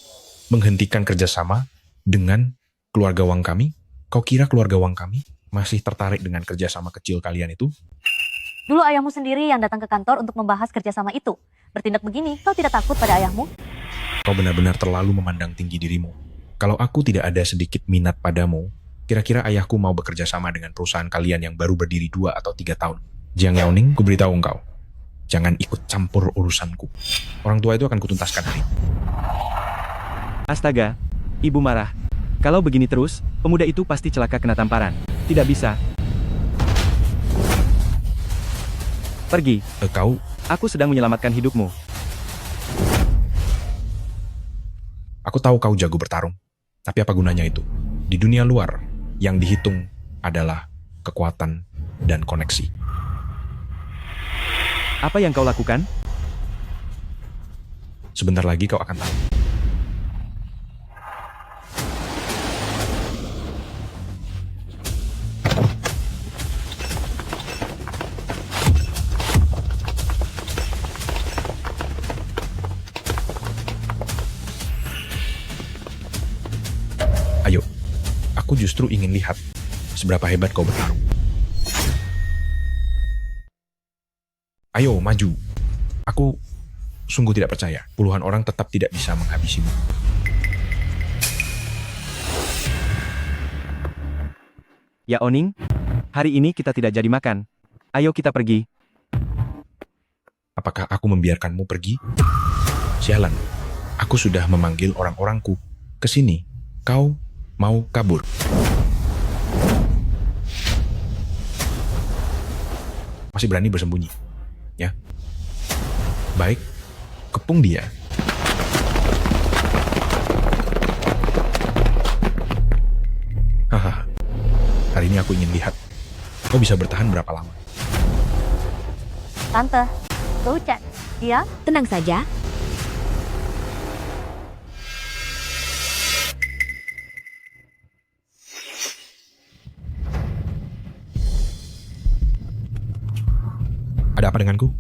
Menghentikan kerjasama dengan keluarga Wang kami? Kau kira keluarga Wang kami masih tertarik dengan kerjasama kecil kalian itu? Dulu ayahmu sendiri yang datang ke kantor untuk membahas kerjasama itu. Bertindak begini, kau tidak takut pada ayahmu? Kau benar-benar terlalu memandang tinggi dirimu. Kalau aku tidak ada sedikit minat padamu, kira-kira ayahku mau bekerja sama dengan perusahaan kalian yang baru berdiri 2 atau 3 tahun. Jiang Yaoning, ku beritahu engkau, jangan ikut campur urusanku. Orang tua itu akan kutuntaskan hari. Astaga, ibu marah. Kalau begini terus, pemuda itu pasti celaka kena tamparan. Tidak bisa. Pergi. Kau? Aku sedang menyelamatkan hidupmu. Aku tahu kau jago bertarung. Tapi apa gunanya itu? Di dunia luar, yang dihitung adalah kekuatan dan koneksi. Apa yang kau lakukan? Sebentar lagi kau akan tahu. Ayo, aku justru ingin lihat seberapa hebat kau bertarung. Ayo, maju. Aku sungguh tidak percaya puluhan orang tetap tidak bisa menghabisimu. Yao Ning, Hari ini kita tidak jadi makan. Ayo kita pergi. Apakah aku membiarkanmu pergi? Sialan, aku sudah memanggil orang-orangku ke sini. Kau mau kabur? Masih berani bersembunyi, ya? Baik, kepung dia. Haha, hari ini aku ingin lihat kau bisa bertahan berapa lama. Tante, go cek. Dia Tenang saja, Ada apa denganku?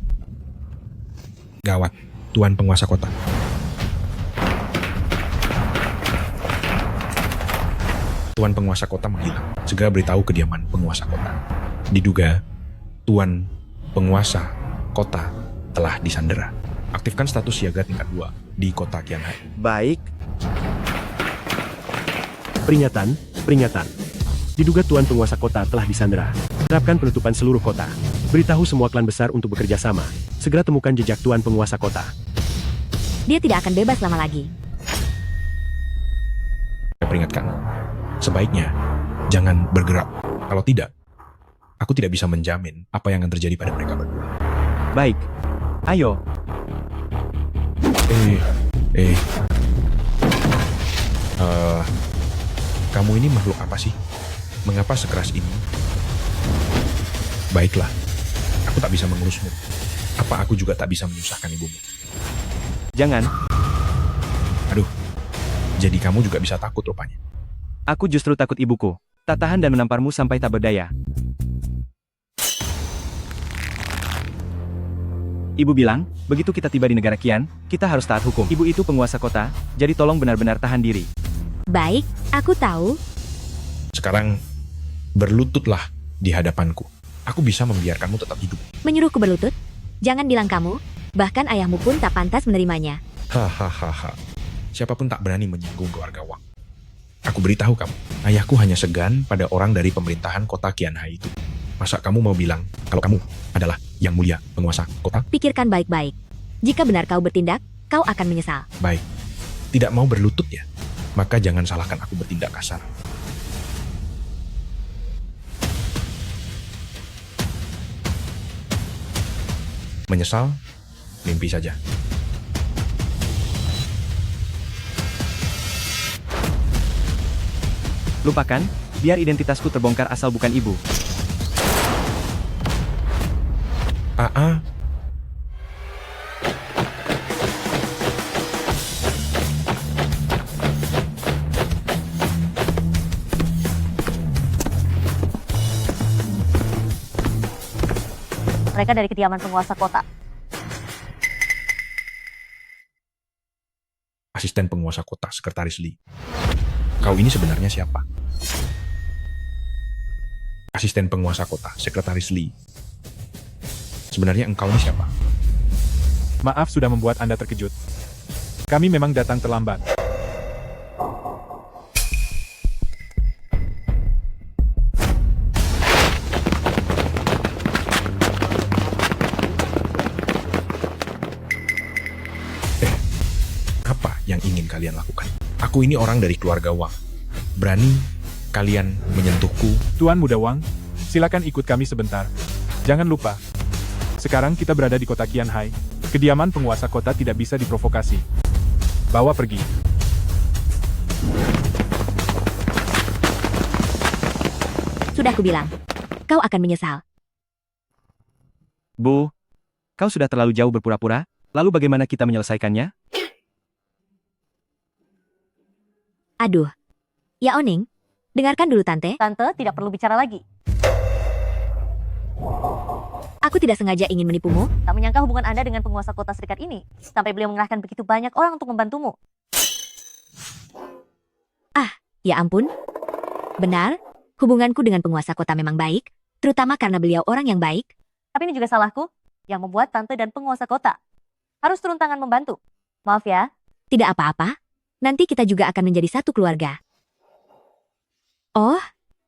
Gawat, Tuan Penguasa Kota. Tuan Penguasa Kota menghilang. Segera beritahu kediaman Penguasa Kota. Diduga, Tuan Penguasa Kota telah disandera. Aktifkan status siaga tingkat 2 di kota Qianhai. Baik. Peringatan, peringatan. Diduga Tuan Penguasa Kota telah disandera. Terapkan penutupan seluruh kota. Beritahu semua klan besar untuk bekerja sama. Segera temukan jejak Tuan Penguasa Kota. dia tidak akan bebas lama lagi. Saya peringatkan, sebaiknya jangan bergerak. Kalau tidak, aku tidak bisa menjamin apa yang akan terjadi pada mereka berdua. Baik. Ayo. Kamu ini makhluk apa sih? Mengapa sekeras ini? Baiklah, aku tak bisa mengurusmu. Apa aku juga tak bisa menyusahkan ibumu? Jangan. Aduh, jadi kamu juga bisa takut rupanya. Aku justru takut ibuku. Tak tahan dan menamparmu sampai tak berdaya. Ibu bilang, begitu kita tiba di negara Qian, kita harus taat hukum. Ibu itu penguasa kota, jadi tolong benar-benar tahan diri. Baik, aku tahu. Sekarang, berlututlah di hadapanku. Aku bisa membiarkanmu tetap hidup. Menyuruhku berlutut? Jangan bilang kamu, bahkan ayahmu pun tak pantas menerimanya. Hahaha. Siapapun tak berani menyinggung keluarga Wang. Aku beritahu kamu, ayahku hanya segan pada orang dari pemerintahan kota Qianhai itu. Masa kamu mau bilang kalau kamu adalah yang mulia penguasa kota? Pikirkan baik-baik. Jika benar kau bertindak, kau akan menyesal. Baik, tidak mau berlutut ya? Maka jangan salahkan aku bertindak kasar. Menyesal? Mimpi saja. Lupakan, biar identitasku terbongkar asal bukan ibu. Aa. Mereka dari kediaman penguasa kota. Asisten penguasa kota, Sekretaris Li. Kau ini sebenarnya siapa? Asisten penguasa kota, Sekretaris Li. Sebenarnya engkau ini siapa? Maaf sudah membuat Anda terkejut. Kami memang datang terlambat. Apa yang ingin kalian lakukan? Aku ini orang dari keluarga Wang. Berani kalian menyentuhku? Tuan Muda Wang, silakan ikut kami sebentar. Jangan lupa, sekarang kita berada di kota Qianhai. Kediaman penguasa kota tidak bisa diprovokasi. Bawa pergi. Sudah kubilang, kau akan menyesal. Bu, kau sudah terlalu jauh berpura-pura, lalu bagaimana kita menyelesaikannya? Aduh. Ya Oning, dengarkan dulu Tante. Tante tidak perlu bicara lagi. Aku tidak sengaja ingin menipumu. Tak menyangka hubungan Anda dengan penguasa kota serikat ini. Sampai beliau mengerahkan begitu banyak orang untuk membantumu. Ya ampun. Benar, hubunganku dengan penguasa kota memang baik, terutama karena beliau orang yang baik. Tapi ini juga salahku, yang membuat Tante dan penguasa kota harus turun tangan membantu. Maaf ya. Tidak apa-apa. Nanti kita juga akan menjadi satu keluarga. Oh,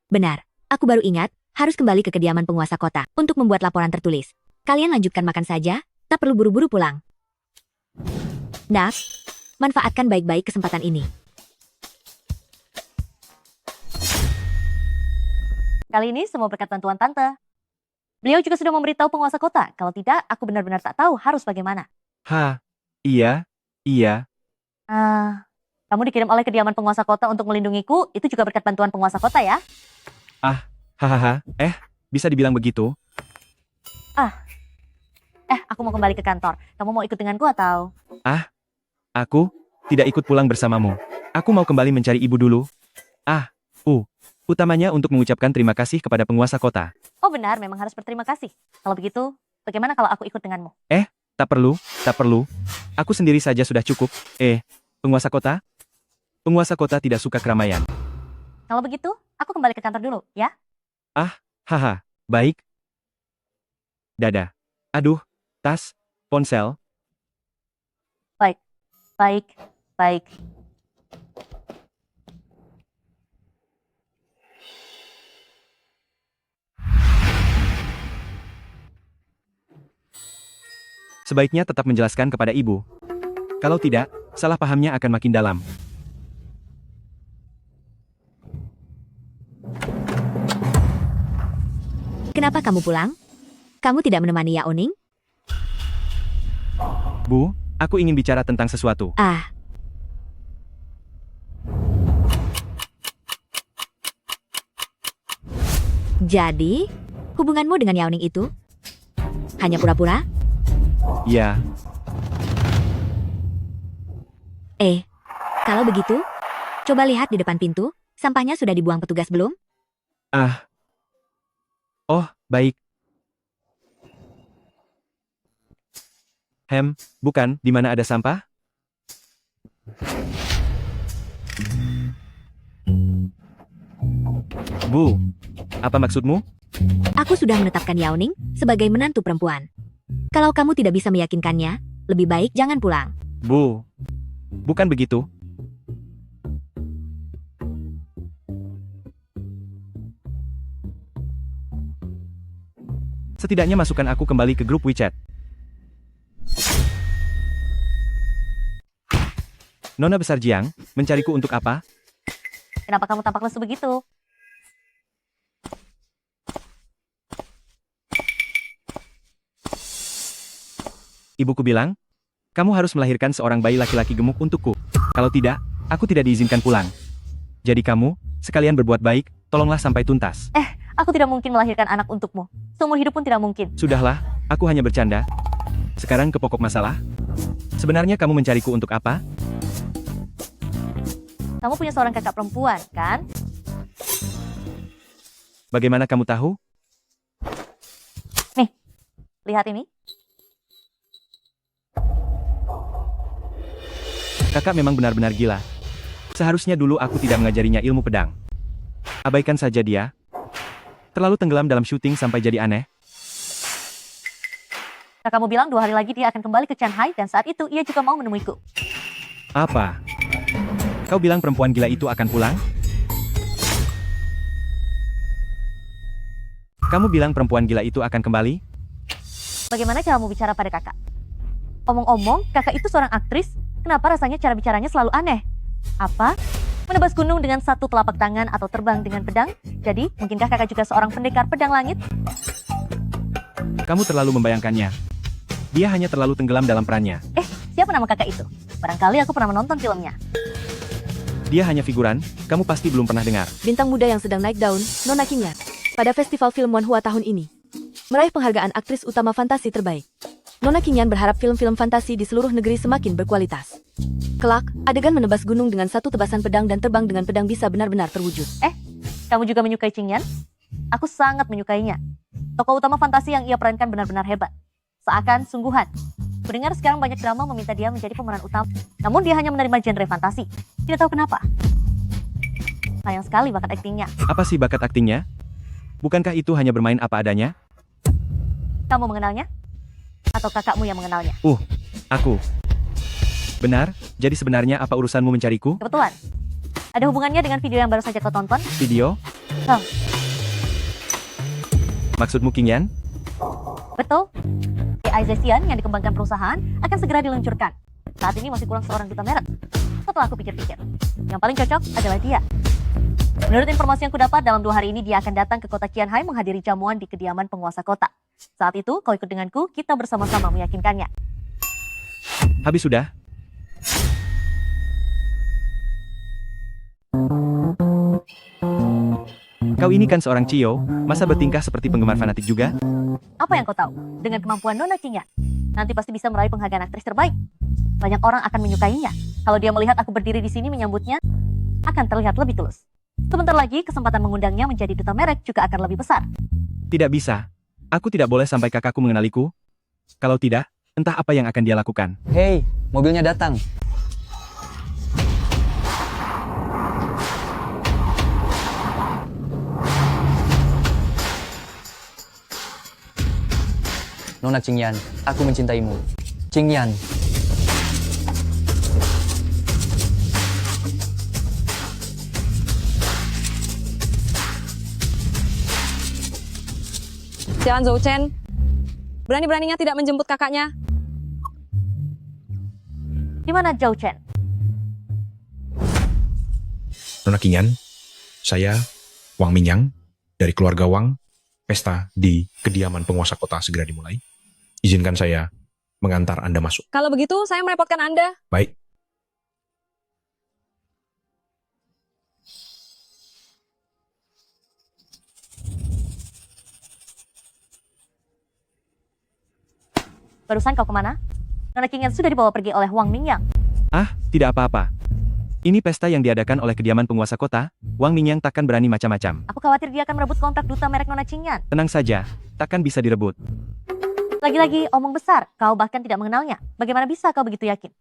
benar. Aku baru ingat, harus kembali ke kediaman penguasa kota untuk membuat laporan tertulis. Kalian lanjutkan makan saja, tak perlu buru-buru pulang. Nak, manfaatkan baik-baik kesempatan ini. Kali ini semua berkat bantuan Tante. Beliau juga sudah memberitahu penguasa kota, kalau tidak, aku benar-benar tak tahu harus bagaimana. Iya. Kamu dikirim oleh kediaman penguasa kota untuk melindungiku, itu juga berkat bantuan penguasa kota ya? Hahaha, bisa dibilang begitu. Aku mau kembali ke kantor. Kamu mau ikut denganku atau? Aku tidak ikut pulang bersamamu. Aku mau kembali mencari ibu dulu. Utamanya untuk mengucapkan terima kasih kepada penguasa kota. Oh benar, memang harus berterima kasih. Kalau begitu, bagaimana kalau aku ikut denganmu? Tak perlu. Aku sendiri saja sudah cukup. Penguasa kota? Penguasa kota tidak suka keramaian. Kalau begitu, aku kembali ke kantor dulu, ya? Baik. Dadah. Aduh, tas, ponsel. Baik. Sebaiknya tetap menjelaskan kepada ibu. Kalau tidak, salah pahamnya akan makin dalam. Kenapa kamu pulang? Kamu tidak menemani Yao Ning? Bu, aku ingin bicara tentang sesuatu. Jadi, hubunganmu dengan Yao Ning itu hanya pura-pura? Ya, Kalau begitu, coba lihat di depan pintu, sampahnya sudah dibuang petugas belum? Oh, baik. Bukan, di mana ada sampah? Bu, apa maksudmu? Aku sudah menetapkan Yao Ning sebagai menantu perempuan. Kalau kamu tidak bisa meyakinkannya, lebih baik jangan pulang. Bu, bukan begitu. Setidaknya masukkan aku kembali ke grup WeChat. Nona besar Jiang, mencariku untuk apa? Kenapa kamu tampak lesu begitu? Ibuku bilang, kamu harus melahirkan seorang bayi laki-laki gemuk untukku. Kalau tidak, aku tidak diizinkan pulang. Jadi kamu, sekalian berbuat baik, tolonglah sampai tuntas. Aku tidak mungkin melahirkan anak untukmu. Seumur hidup pun tidak mungkin. Sudahlah, aku hanya bercanda. Sekarang ke pokok masalah. Sebenarnya kamu mencariku untuk apa? Kamu punya seorang kakak perempuan, kan? Bagaimana kamu tahu? Nih, lihat ini. Kakak memang benar-benar gila. Seharusnya dulu aku tidak mengajarinya ilmu pedang. Abaikan saja dia. Terlalu tenggelam dalam syuting sampai jadi aneh. Kakakmu bilang 2 hari lagi dia akan kembali ke Shanghai dan saat itu ia juga mau menemuiku. Apa? Kau bilang perempuan gila itu akan pulang? Kamu bilang perempuan gila itu akan kembali? Bagaimana caramu bicara pada kakak? Omong-omong, kakak itu seorang aktris. Kenapa rasanya cara bicaranya selalu aneh? Apa? Menebas gunung dengan satu telapak tangan atau terbang dengan pedang? Jadi, mungkinkah kakak juga seorang pendekar pedang langit? Kamu terlalu membayangkannya. Dia hanya terlalu tenggelam dalam perannya. Siapa nama kakak itu? Barangkali aku pernah menonton filmnya. Dia hanya figuran, kamu pasti belum pernah dengar. Bintang muda yang sedang naik daun, Nona Qingyan, pada Festival Film Wanhua tahun ini. Meraih penghargaan aktris utama fantasi terbaik. Nona Qingyan berharap film-film fantasi di seluruh negeri semakin berkualitas. Kelak, adegan menebas gunung dengan satu tebasan pedang dan terbang dengan pedang bisa benar-benar terwujud. Kamu juga menyukai Qingyan? Aku sangat menyukainya. Tokoh utama fantasi yang ia perankan benar-benar hebat. Seakan sungguhan. Kudengar sekarang banyak drama meminta dia menjadi pemeran utama. Namun dia hanya menerima genre fantasi. Tidak tahu kenapa. Sayang sekali bakat aktingnya. Apa sih bakat aktingnya? Bukankah itu hanya bermain apa adanya? Kamu mengenalnya? Atau kakakmu yang mengenalnya? Aku. Benar, jadi sebenarnya apa urusanmu mencariku? Kebetulan. Ada hubungannya dengan video yang baru saja kau tonton? Video? Maksudmu Qingyan? Betul. AI Zexian yang dikembangkan perusahaan akan segera diluncurkan. Saat ini masih kurang seorang duta merek. Setelah aku pikir-pikir, yang paling cocok adalah dia. Menurut informasi yang kudapat, dalam 2 hari ini dia akan datang ke kota Qianhai menghadiri jamuan di kediaman penguasa kota. Saat itu, kau ikut denganku, kita bersama-sama meyakinkannya. Habis sudah? Kau ini kan seorang Cio, masa bertingkah seperti penggemar fanatik juga? Apa yang kau tahu? Dengan kemampuan Nona Qingyan, nanti pasti bisa meraih penghargaan aktris terbaik. Banyak orang akan menyukainya. Kalau dia melihat aku berdiri di sini menyambutnya, akan terlihat lebih tulus. Sebentar lagi, kesempatan mengundangnya menjadi duta merek juga akan lebih besar. Tidak bisa. Aku tidak boleh sampai kakakku mengenaliku. Kalau tidak, entah apa yang akan dia lakukan. Hei, mobilnya datang. Nona Qingyan, aku mencintaimu. Qingyan. Xian Zhouchen, berani-beraninya tidak menjemput kakaknya. Di mana Zhou Chen? Nona Qingyan, saya Wang Mingyang dari keluarga Wang. Pesta di kediaman penguasa kota segera dimulai. Izinkan saya mengantar Anda masuk. Kalau begitu, saya merepotkan Anda. Baik. Barusan kau kemana? Nona Qingyan sudah dibawa pergi oleh Wang Mingyang. Ah, tidak apa-apa. Ini pesta yang diadakan oleh kediaman penguasa kota, Wang Mingyang takkan berani macam-macam. Aku khawatir dia akan merebut kontrak duta merek Nona Qingyan. Tenang saja, takkan bisa direbut. Lagi-lagi omong besar, kau bahkan tidak mengenalnya. Bagaimana bisa kau begitu yakin?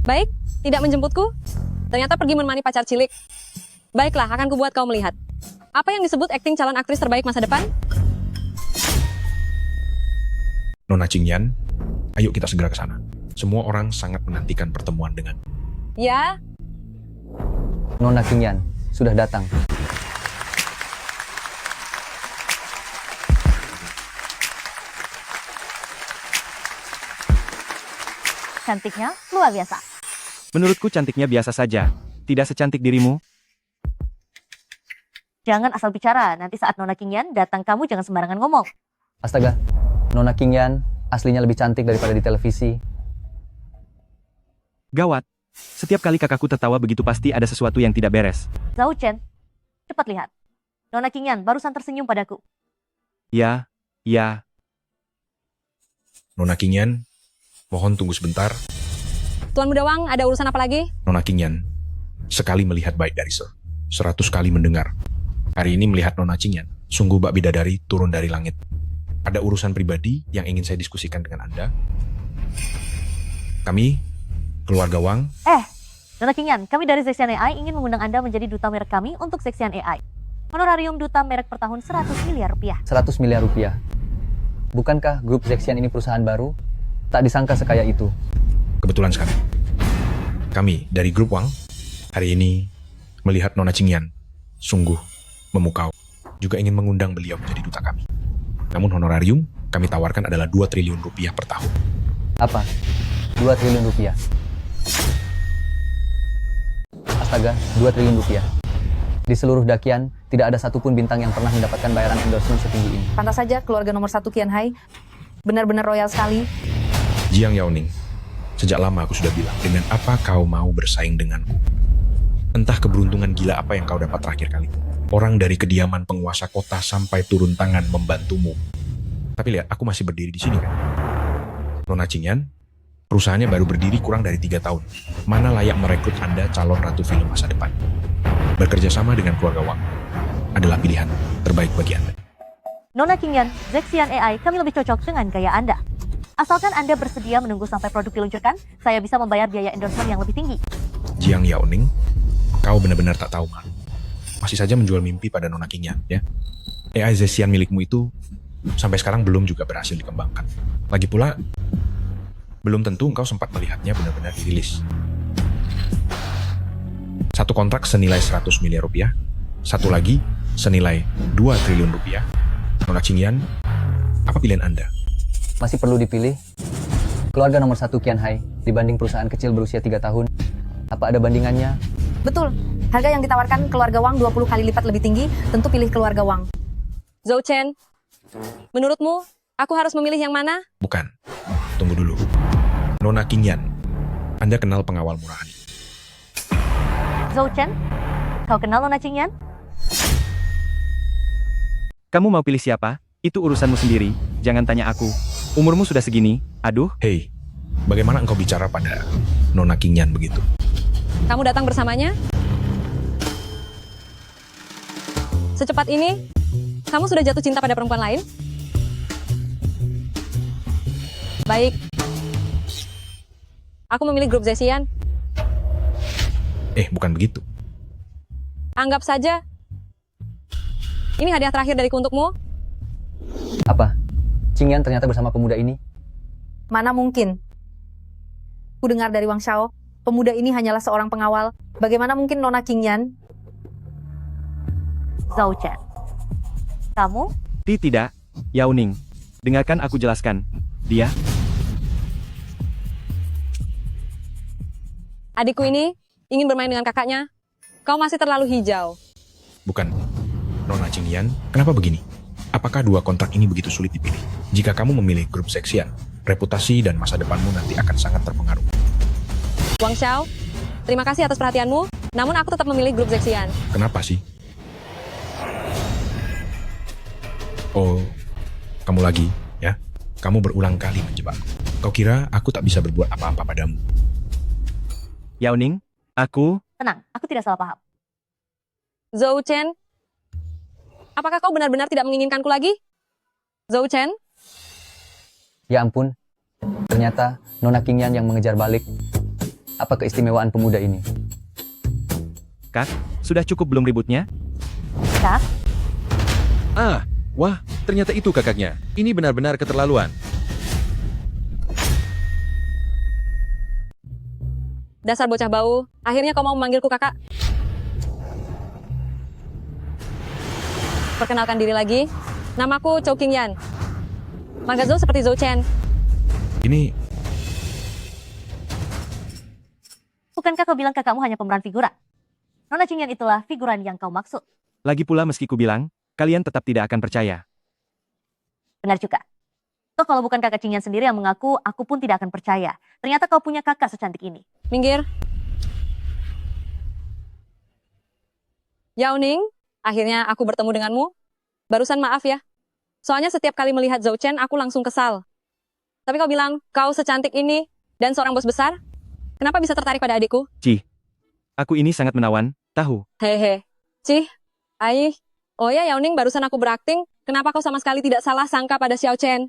Baik, tidak menjemputku. Ternyata pergi menemani pacar cilik. Baiklah, akan kubuat kau melihat. Apa yang disebut akting calon aktris terbaik masa depan? Nona Qingyan, ayo kita segera ke sana. Semua orang sangat menantikan pertemuan dengan. Ya. Nona Qingyan, sudah datang. Cantiknya luar biasa. Menurutku cantiknya biasa saja. Tidak secantik dirimu. Jangan asal bicara, nanti saat Nona Qingyan datang kamu jangan sembarangan ngomong. Astaga, Nona Qingyan aslinya lebih cantik daripada di televisi. Gawat. Setiap kali kakakku tertawa begitu pasti ada sesuatu yang tidak beres. Zhou Chen, cepat lihat. Nona Qingyan barusan tersenyum padaku. Ya. Nona Qingyan, mohon tunggu sebentar. Tuan Muda Wang, ada urusan apa lagi? Nona Qingyan, sekali melihat baik dari Sir, 100 kali mendengar. Hari ini melihat Nona Qingyan, sungguh bak bidadari turun dari langit. Ada urusan pribadi yang ingin saya diskusikan dengan Anda. Kami, keluarga Wang. Nona Qingyan, kami dari Zexian AI ingin mengundang Anda menjadi duta merek kami untuk Zexian AI. Honorarium duta merek per tahun 100 miliar rupiah. 100 miliar rupiah. Bukankah grup Zexian ini perusahaan baru? Tak disangka sekaya itu. Kebetulan sekali. Kami dari grup Wang, hari ini melihat Nona Qingyan, sungguh memukau. Juga ingin mengundang beliau menjadi duta kami. Namun honorarium kami tawarkan adalah 2 triliun rupiah per tahun. Apa? 2 triliun rupiah. Astaga, 2 triliun rupiah. Di seluruh Dakian, tidak ada satupun bintang yang pernah mendapatkan bayaran endorsement setinggi ini. Pantas saja keluarga nomor 1 Qianhai. Benar-benar royal sekali. Jiang Yaoning, sejak lama aku sudah bilang, dengan apa kau mau bersaing denganku? Entah keberuntungan gila apa yang kau dapat terakhir kali. Orang dari kediaman penguasa kota sampai turun tangan membantumu. Tapi lihat, aku masih berdiri di sini kan. Nona Qingyan, perusahaannya baru berdiri kurang dari 3 tahun. Mana layak merekrut Anda calon ratu film masa depan? Bekerja sama dengan keluarga Wang adalah pilihan terbaik bagi Anda. Nona Qingyan, Zexian AI, kami lebih cocok dengan gaya Anda. Asalkan Anda bersedia menunggu sampai produk diluncurkan, saya bisa membayar biaya endorsement yang lebih tinggi. Jiang Yaoning, kau benar-benar tak tahu malu. Masih saja menjual mimpi pada Nona Qingyan, ya. AI Zexian milikmu itu sampai sekarang belum juga berhasil dikembangkan. Lagi pula, belum tentu engkau sempat melihatnya benar-benar dirilis. Satu kontrak senilai 100 miliar rupiah, satu lagi senilai 2 triliun rupiah. Nona Qingyan, apa pilihan Anda? Masih perlu dipilih. Keluarga nomor 1 Qianhai dibanding perusahaan kecil berusia 3 tahun. Apa ada bandingannya? Betul. Harga yang ditawarkan keluarga Wang 20 kali lipat lebih tinggi, tentu pilih keluarga Wang. Zhou Chen, menurutmu, aku harus memilih yang mana? Bukan. Tunggu dulu. Nona Qingyan, Anda kenal pengawal murahan. Zhou Chen, kau kenal Nona Qingyan? Kamu mau pilih siapa? Itu urusanmu sendiri, jangan tanya aku. Umurmu sudah segini, aduh. Hei, bagaimana engkau bicara pada Nona Qingyan begitu? Kamu datang bersamanya? Secepat ini, kamu sudah jatuh cinta pada perempuan lain? Baik. Aku memilih grup Zesian. Bukan begitu. Anggap saja. Ini hadiah terakhir dariku untukmu. Apa? Qingyan ternyata bersama pemuda ini? Mana mungkin? Ku dengar dari Wang Xiao, pemuda ini hanyalah seorang pengawal. Bagaimana mungkin Nona Qingyan? Zhou Chen, kamu? Tidak, Yao Ning. Dengarkan aku jelaskan. Dia, Adikku ini ingin bermain dengan kakaknya. Kau masih terlalu hijau. Bukan. Nona Qingyan, kenapa begini? Apakah dua kontrak ini begitu sulit dipilih? Jika kamu memilih grup Zexian, reputasi dan masa depanmu nanti akan sangat terpengaruh. Wang Xiao, terima kasih atas perhatianmu, namun aku tetap memilih grup Zexian. Kenapa sih? Oh, kamu lagi, ya? Kamu berulang kali menjebakku. Kau kira aku tak bisa berbuat apa-apa padamu? Yao Ning, aku... Tenang, aku tidak salah paham. Zhou Chen, apakah kau benar-benar tidak menginginkanku lagi? Zhou Chen? Ya ampun, ternyata Nona Qingyan yang mengejar balik. Apa keistimewaan pemuda ini? Kak, sudah cukup belum ributnya? Kak? Wah, ternyata itu kakaknya. Ini benar-benar keterlaluan. Dasar bocah bau, akhirnya kau mau memanggilku kakak. Perkenalkan diri lagi, namaku Chou Qingyan. Manggil Zhou seperti Zhou Chen. Ini... Bukankah kau bilang kakakmu hanya pemeran figuran? Nona Qingyan itulah figuran yang kau maksud. Lagi pula meski ku bilang, kalian tetap tidak akan percaya. Benar juga. Toh kalau bukan kakak Qingyan sendiri yang mengaku, aku pun tidak akan percaya. Ternyata kau punya kakak secantik ini. Minggir. Yao Ning, akhirnya aku bertemu denganmu. Barusan maaf ya. Soalnya setiap kali melihat Zhou Chen, aku langsung kesal. Tapi kau bilang, kau secantik ini dan seorang bos besar? Kenapa bisa tertarik pada adikku? Cih, aku ini sangat menawan, tahu. Hehe. Cih, Ai. Oh ya, Yao Ning, barusan aku berakting. Kenapa kau sama sekali tidak salah sangka pada Xiao Chen?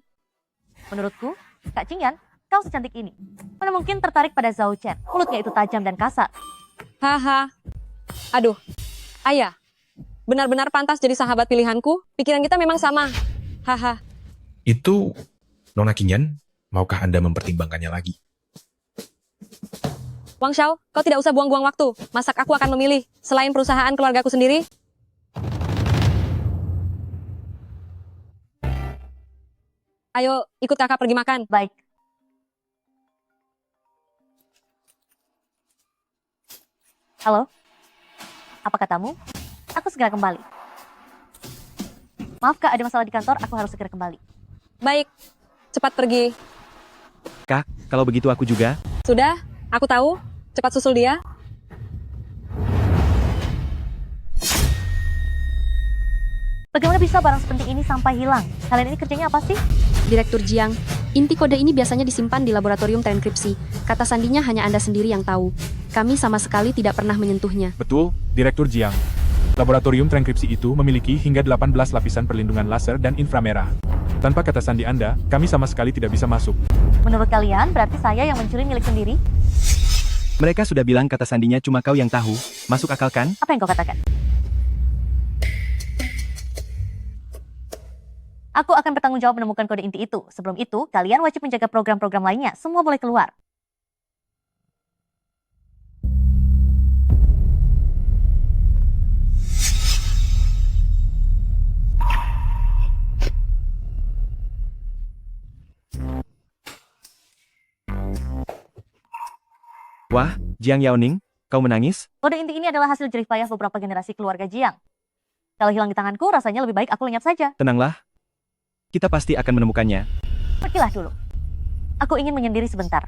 Menurutku, Kak Qingyan, kau secantik ini. Mana mungkin tertarik pada Zhou Chen? Mulutnya itu tajam dan kasar. Haha. Aduh, Ayah. Benar-benar pantas jadi sahabat pilihanku. Pikiran kita memang sama. Haha. Itu... Nona Qingyan, maukah Anda mempertimbangkannya lagi? Wang Xiao, kau tidak usah buang-buang waktu. Masak aku akan memilih. Selain perusahaan keluargaku sendiri. Ayo, ikut kakak pergi makan. Baik. Halo? Apa katamu? Aku segera kembali. Maaf Kak, ada masalah di kantor, aku harus segera kembali. Baik, cepat pergi. Kak, kalau begitu aku juga. Sudah, aku tahu. Cepat susul dia. Bagaimana bisa barang sepenting ini sampai hilang? Kalian ini kerjanya apa sih? Direktur Jiang, inti kode ini biasanya disimpan di laboratorium transkripsi. Kata sandinya hanya Anda sendiri yang tahu. Kami sama sekali tidak pernah menyentuhnya. Betul, Direktur Jiang. Laboratorium transkripsi itu memiliki hingga 18 lapisan perlindungan laser dan inframerah. Tanpa kata sandi Anda, kami sama sekali tidak bisa masuk. Menurut kalian, berarti saya yang mencuri milik sendiri? Mereka sudah bilang kata sandinya cuma kau yang tahu. Masuk akal kan? Apa yang kau katakan? Aku akan bertanggung jawab menemukan kode inti itu. Sebelum itu, kalian wajib menjaga program-program lainnya. Semua boleh keluar. Wah, Jiang Yaoning, kau menangis? Kode inti ini adalah hasil jerih payah beberapa generasi keluarga Jiang. Kalau hilang di tanganku, rasanya lebih baik aku lenyap saja. Tenanglah. Kita pasti akan menemukannya. Pergilah dulu. Aku ingin menyendiri sebentar.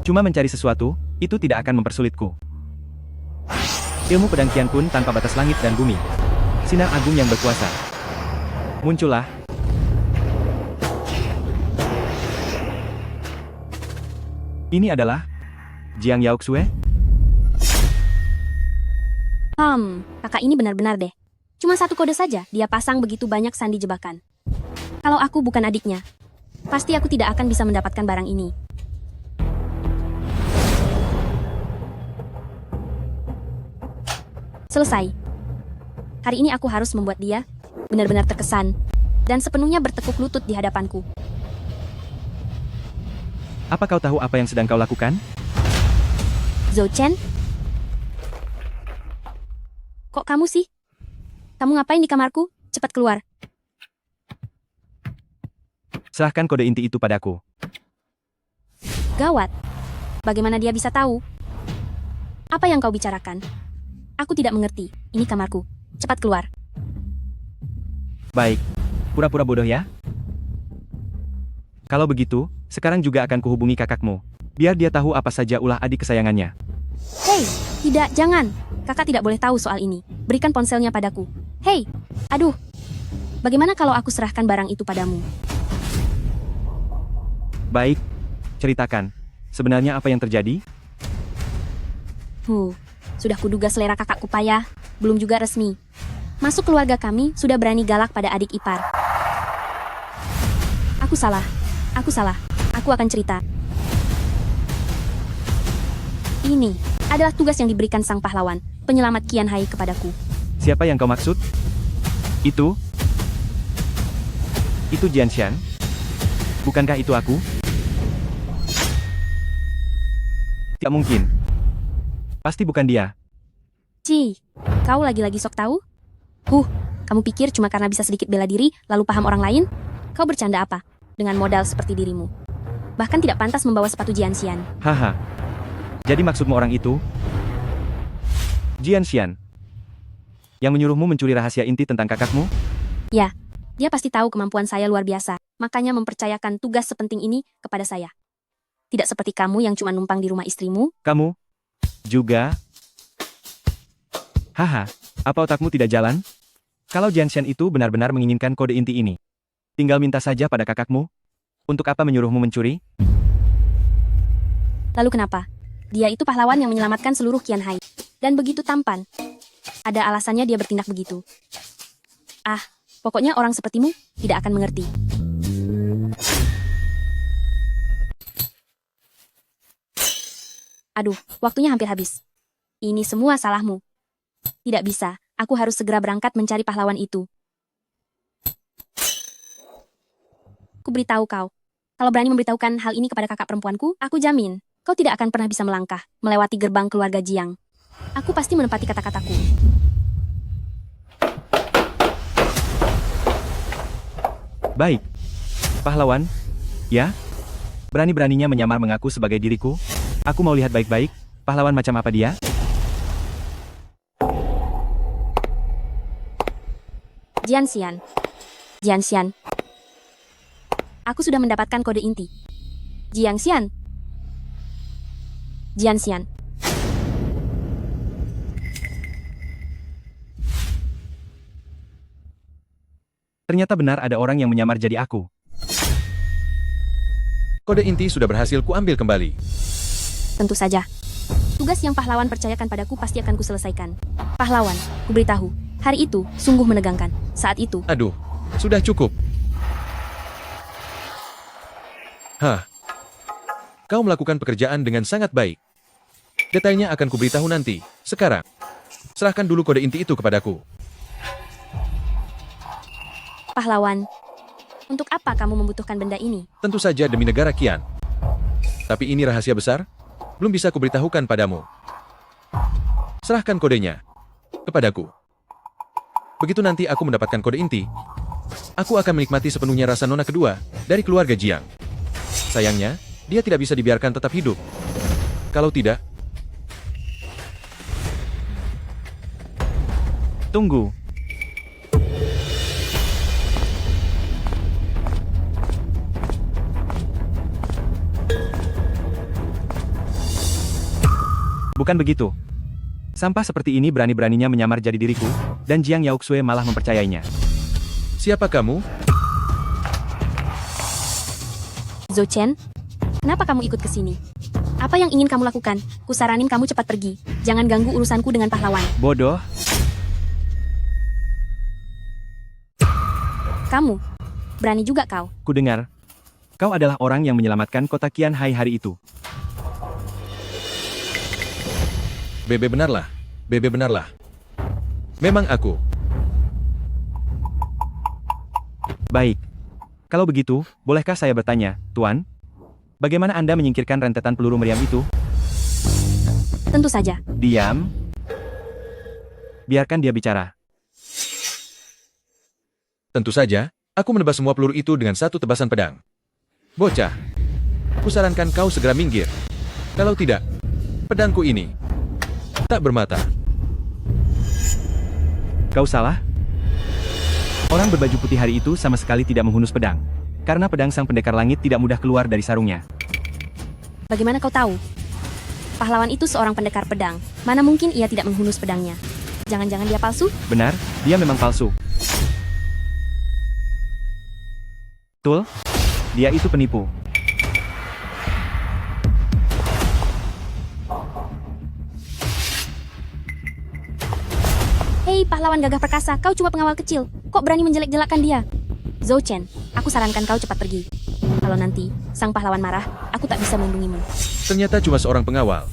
Cuma mencari sesuatu, itu tidak akan mempersulitku. Ilmu pedang Qian Kun tanpa batas langit dan bumi. Sinar agung yang berkuasa. Muncullah. Ini adalah Jiang Yaoxue. Kakak ini benar-benar deh. Cuma satu kode saja, dia pasang begitu banyak sandi jebakan. Kalau aku bukan adiknya, pasti aku tidak akan bisa mendapatkan barang ini. Selesai. Hari ini aku harus membuat dia benar-benar terkesan dan sepenuhnya bertekuk lutut di hadapanku. Apa kau tahu apa yang sedang kau lakukan? Zhou Chen? Kok kamu sih? Kamu ngapain di kamarku? Cepat keluar. Serahkan kode inti itu padaku. Gawat. Bagaimana dia bisa tahu? Apa yang kau bicarakan? Aku tidak mengerti. Ini kamarku. Cepat keluar. Baik. Pura-pura bodoh ya. Kalau begitu, sekarang juga akan kuhubungi kakakmu. Biar dia tahu apa saja ulah adik kesayangannya. Hei, tidak, jangan. Kakak tidak boleh tahu soal ini. Berikan ponselnya padaku. Hei, aduh. Bagaimana kalau aku serahkan barang itu padamu? Baik. Ceritakan. Sebenarnya apa yang terjadi? Sudah kuduga selera kakakku payah, belum juga resmi. Masuk keluarga kami sudah berani galak pada adik ipar. Aku salah. Aku akan cerita. Ini adalah tugas yang diberikan sang pahlawan, penyelamat Qian Hai kepadaku. Siapa yang kau maksud? Itu Jian Xian? Bukankah itu aku? Tidak mungkin. Pasti bukan dia. Kau lagi-lagi sok tahu? Kamu pikir cuma karena bisa sedikit bela diri, lalu paham orang lain? Kau bercanda apa? Dengan modal seperti dirimu. Bahkan tidak pantas membawa sepatu Jian Xian. Haha. Jadi maksudmu orang itu? Jian Xian? Yang menyuruhmu mencuri rahasia inti tentang kakakmu? Ya, dia pasti tahu kemampuan saya luar biasa, makanya mempercayakan tugas sepenting ini kepada saya. Tidak seperti kamu yang cuma numpang di rumah istrimu. Kamu? Juga? Haha, apa otakmu tidak jalan? Kalau Jian Xian itu benar-benar menginginkan kode inti ini, tinggal minta saja pada kakakmu. Untuk apa menyuruhmu mencuri? Lalu kenapa? Dia itu pahlawan yang menyelamatkan seluruh Qian Hai. Dan begitu tampan. Ada alasannya dia bertindak begitu. Pokoknya orang sepertimu tidak akan mengerti. Aduh, waktunya hampir habis. Ini semua salahmu. Tidak bisa, aku harus segera berangkat mencari pahlawan itu. Aku beritahu kau. Kalau berani memberitahukan hal ini kepada kakak perempuanku, aku jamin, kau tidak akan pernah bisa melangkah, melewati gerbang keluarga Jiang. Aku pasti menepati kata-kataku. Baik. Pahlawan? Ya? Berani-beraninya menyamar mengaku sebagai diriku? Aku mau lihat baik-baik, pahlawan macam apa dia? Jian Xian. Aku sudah mendapatkan kode inti. Jian Xian. Ternyata benar ada orang yang menyamar jadi aku. Kode inti sudah berhasil kuambil kembali. Tentu saja. Tugas yang pahlawan percayakan padaku pasti akan kuselesaikan. Pahlawan, kuberitahu, hari itu sungguh menegangkan. Saat itu. Aduh, sudah cukup. Kau melakukan pekerjaan dengan sangat baik. Detailnya akan kuberitahu nanti. Sekarang, serahkan dulu kode inti itu kepadaku. Pahlawan, untuk apa kamu membutuhkan benda ini? Tentu saja demi negara Qian. Tapi ini rahasia besar, belum bisa kuberitahukan padamu. Serahkan kodenya kepadaku. Begitu nanti aku mendapatkan kode inti, aku akan menikmati sepenuhnya rasa nona kedua dari keluarga Jiang. Sayangnya, dia tidak bisa dibiarkan tetap hidup. Kalau tidak, Tunggu. Bukan begitu. Sampah seperti ini berani-beraninya menyamar jadi diriku, dan Jiang Yaoxue malah mempercayainya. siapa kamu? Zhou Chen, kenapa kamu ikut ke sini? Apa yang ingin kamu lakukan? Kusaranin kamu cepat pergi. Jangan ganggu urusanku dengan pahlawan. Bodoh. Kamu, berani juga kau. Kudengar, kau adalah orang yang menyelamatkan kota Qianhai hari itu. Bebe benarlah. Bebe benarlah. Memang aku. Baik. Kalau begitu, bolehkah saya bertanya, Tuan? Bagaimana Anda menyingkirkan rentetan peluru meriam itu? Tentu saja. Diam. Biarkan dia bicara. Tentu saja, aku menebas semua peluru itu dengan satu tebasan pedang. Bocah, kusarankan kau segera minggir. Kalau tidak, pedangku ini tak bermata. Kau salah? Orang berbaju putih hari itu sama sekali tidak menghunus pedang. Karena pedang sang pendekar langit tidak mudah keluar dari sarungnya. Bagaimana kau tahu? Pahlawan itu seorang pendekar pedang. Mana mungkin ia tidak menghunus pedangnya? Jangan-jangan dia palsu? Benar, dia memang palsu. Betul, dia itu penipu. Hei, pahlawan gagah perkasa, kau cuma pengawal kecil. Kok berani menjelek-jelekan dia? Zhou Chen, aku sarankan kau cepat pergi. Kalau nanti sang pahlawan marah, aku tak bisa melindungimu. Ternyata cuma seorang pengawal.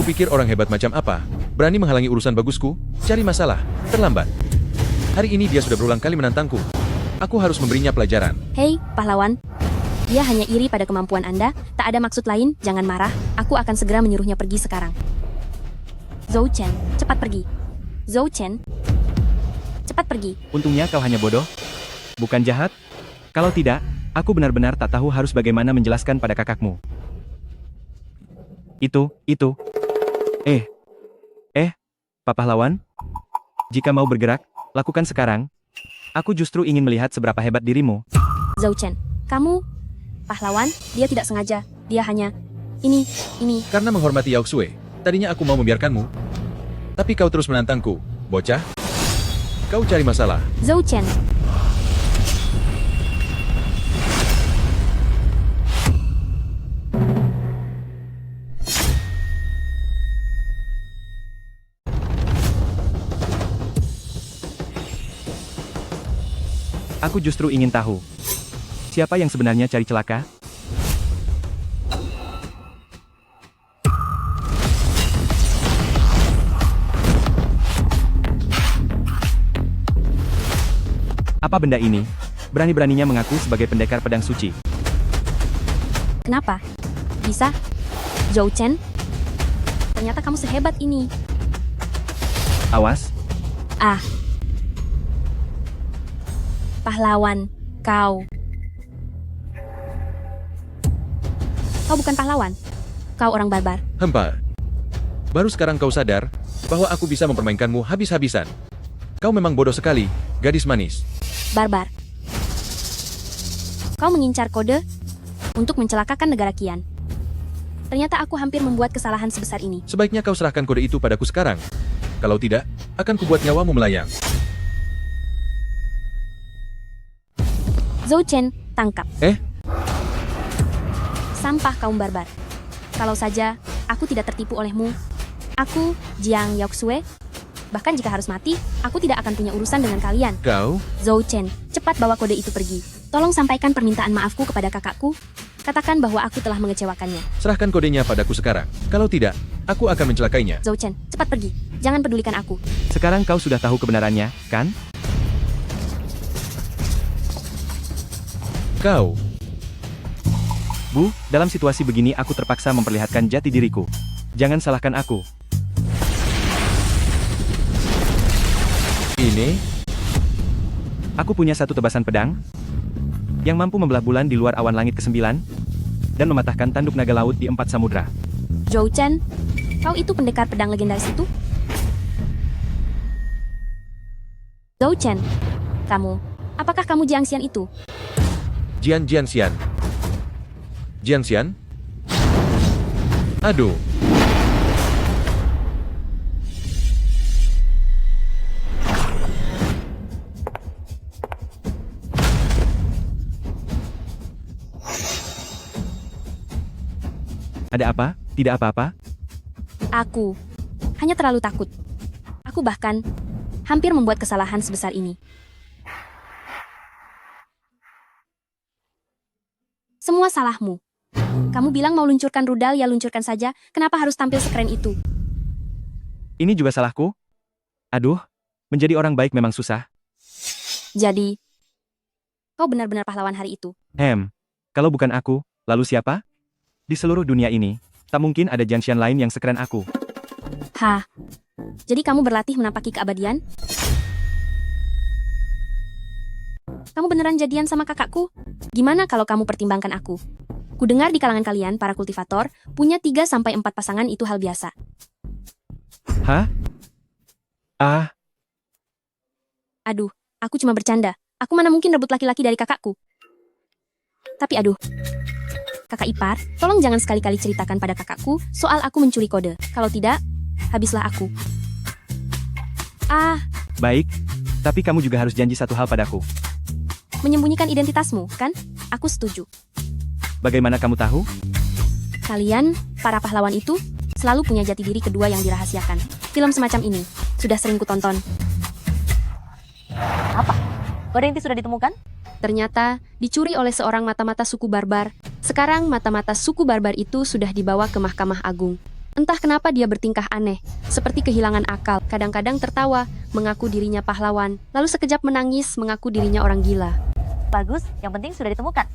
Kupikir orang hebat macam apa, berani menghalangi urusan bagusku, cari masalah, terlambat. Hari ini dia sudah berulang kali menantangku. Aku harus memberinya pelajaran. Hei, pahlawan. Dia hanya iri pada kemampuan Anda, tak ada maksud lain, jangan marah. Aku akan segera menyuruhnya pergi sekarang. Zhou Chen, cepat pergi. Zhou Chen, cepat pergi. Untungnya kau hanya bodoh, bukan jahat. Kalau tidak, aku benar-benar tak tahu harus bagaimana menjelaskan pada kakakmu. Itu. Pak Pahlawan? Jika mau bergerak, lakukan sekarang. Aku justru ingin melihat seberapa hebat dirimu. Zhou Chen, kamu pahlawan, dia tidak sengaja. Dia hanya ini. Karena menghormati Yaoxue, tadinya aku mau membiarkanmu. Tapi kau terus menantangku, bocah. Kau cari masalah. Zhou Chen. Aku justru ingin tahu, siapa yang sebenarnya cari celaka? Apa benda ini? Berani-beraninya mengaku sebagai pendekar pedang suci. Kenapa? Bisa? Zhou Chen? Ternyata kamu sehebat ini. Awas. Ah. Pahlawan, kau. Kau bukan pahlawan. Kau orang barbar. Hempa. Baru sekarang kau sadar bahwa aku bisa mempermainkanmu habis-habisan. Kau memang bodoh sekali, gadis manis. Barbar. Kau mengincar kode untuk mencelakakan negara Qian. Ternyata aku hampir membuat kesalahan sebesar ini. Sebaiknya kau serahkan kode itu padaku sekarang. Kalau tidak, akan kubuat nyawamu melayang. Zhou Chen, tangkap. Sampah kaum barbar. Kalau saja aku tidak tertipu olehmu, aku, Jiang Yaoxue, bahkan jika harus mati, aku tidak akan punya urusan dengan kalian. Kau? Zhou Chen, cepat bawa kode itu pergi. Tolong sampaikan permintaan maafku kepada kakakku. Katakan bahwa aku telah mengecewakannya. Serahkan kodenya padaku sekarang. Kalau tidak, aku akan mencelakainya. Zhou Chen, cepat pergi. Jangan pedulikan aku. Sekarang kau sudah tahu kebenarannya, kan? Kau. Bu, dalam situasi begini aku terpaksa memperlihatkan jati diriku. Jangan salahkan aku. Ini Aku punya satu tebasan pedang yang mampu membelah bulan di luar awan langit ke-9 dan mematahkan tanduk naga laut di 4 samudra. Zhou Chen, kau itu pendekar pedang legendaris itu? Zhou Chen, apakah kamu Jiang Xian itu? Jian Xian. Jian Xian? Aduh. Ada apa? Tidak apa-apa? Aku hanya terlalu takut. Aku bahkan hampir membuat kesalahan sebesar ini. Semua salahmu. Kamu bilang mau luncurkan rudal, ya luncurkan saja. Kenapa harus tampil sekeren itu? Ini juga salahku? Aduh, menjadi orang baik memang susah. Jadi, kau benar-benar pahlawan hari itu. Kalau bukan aku, lalu siapa? Di seluruh dunia ini, tak mungkin ada Jian Xian lain yang sekeren aku. Hah? Jadi kamu berlatih menampaki keabadian? Kamu beneran jadian sama kakakku? Gimana kalau kamu pertimbangkan aku? Kudengar di kalangan kalian, para kultivator, punya 3-4 pasangan itu hal biasa. Hah? Aduh, aku cuma bercanda. Aku mana mungkin rebut laki-laki dari kakakku. Tapi aduh. Kakak ipar, tolong jangan sekali-kali ceritakan pada kakakku soal aku mencuri kode. Kalau tidak, habislah aku. Baik, tapi kamu juga harus janji satu hal padaku. Menyembunyikan identitasmu, kan? Aku setuju. Bagaimana kamu tahu? Kalian, para pahlawan itu, selalu punya jati diri kedua yang dirahasiakan. Film semacam ini sudah sering kutonton. Apa? Kode inti sudah ditemukan? Ternyata dicuri oleh seorang mata-mata suku barbar. Sekarang mata-mata suku barbar itu sudah dibawa ke Mahkamah Agung. Entah kenapa dia bertingkah aneh, seperti kehilangan akal. Kadang-kadang tertawa, mengaku dirinya pahlawan, lalu sekejap menangis, mengaku dirinya orang gila. Bagus, yang penting sudah ditemukan.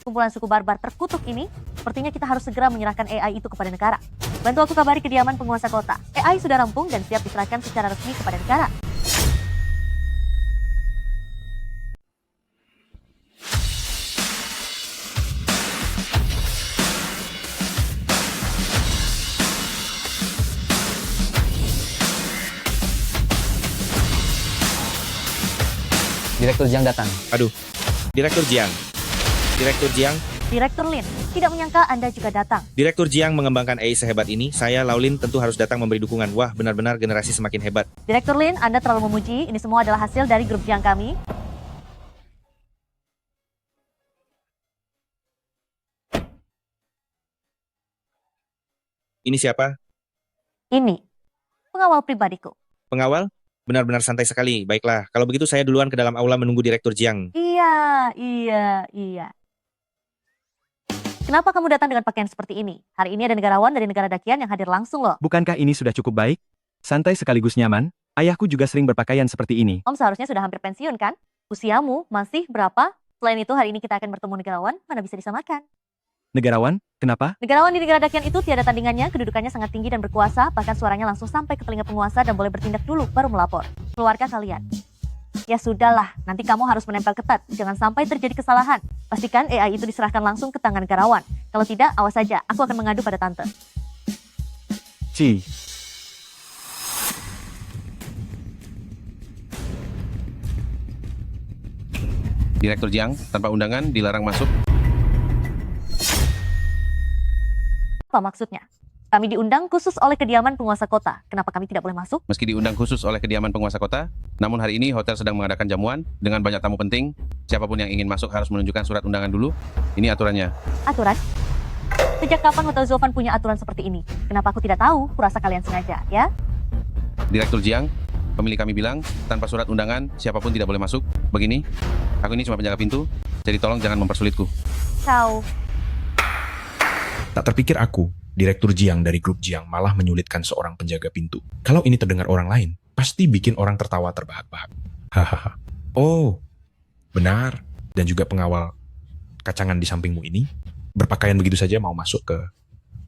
Kumpulan suku barbar terkutuk ini, sepertinya kita harus segera menyerahkan AI itu kepada negara. Bantu aku kabari kediaman penguasa kota. AI sudah rampung dan siap diserahkan secara resmi kepada negara. Direktur Jiang datang. Aduh, Direktur Jiang. Direktur Jiang. Direktur Lin, tidak menyangka Anda juga datang. Direktur Jiang mengembangkan AI sehebat ini, saya Laulin tentu harus datang memberi dukungan. Wah, benar-benar generasi semakin hebat. Direktur Lin, Anda terlalu memuji. Ini semua adalah hasil dari grup Jiang kami. Ini siapa? Ini, pengawal pribadiku. Pengawal? Benar-benar santai sekali. Baiklah, kalau begitu saya duluan ke dalam aula menunggu Direktur Jiang. Iya. Kenapa kamu datang dengan pakaian seperti ini? Hari ini ada negarawan dari negara Dakian yang hadir langsung loh. Bukankah ini sudah cukup baik? Santai sekaligus nyaman. Ayahku juga sering berpakaian seperti ini. Om seharusnya sudah hampir pensiun kan? Usiamu masih berapa? Selain itu hari ini kita akan bertemu negarawan, mana bisa disamakan. Negarawan? Kenapa? Negarawan di negara Dakian itu tiada tandingannya, kedudukannya sangat tinggi dan berkuasa, bahkan suaranya langsung sampai ke telinga penguasa dan boleh bertindak dulu baru melapor. Keluarga kalian. Ya sudahlah, nanti kamu harus menempel ketat, jangan sampai terjadi kesalahan. Pastikan AI itu diserahkan langsung ke tangan negarawan. Kalau tidak, awas saja, aku akan mengadu pada tante. Direktur Jiang, tanpa undangan, dilarang masuk. Apa maksudnya? Kami diundang khusus oleh kediaman penguasa kota. Kenapa kami tidak boleh masuk? Meski diundang khusus oleh kediaman penguasa kota, namun hari ini hotel sedang mengadakan jamuan dengan banyak tamu penting. Siapapun yang ingin masuk harus menunjukkan surat undangan dulu. Ini aturannya. Aturan? Sejak kapan Hotel Zofan punya aturan seperti ini? Kenapa aku tidak tahu? Kurasa kalian sengaja, ya? Direktur Jiang, pemilik kami bilang, tanpa surat undangan, siapapun tidak boleh masuk. Begini, aku ini cuma penjaga pintu, jadi tolong jangan mempersulitku. Ciao. Tak terpikir aku, Direktur Jiang dari grup Jiang malah menyulitkan seorang penjaga pintu. Kalau ini terdengar orang lain, pasti bikin orang tertawa terbahak-bahak. Hahaha. Oh, benar. Dan juga pengawal kacangan di sampingmu ini berpakaian begitu saja mau masuk ke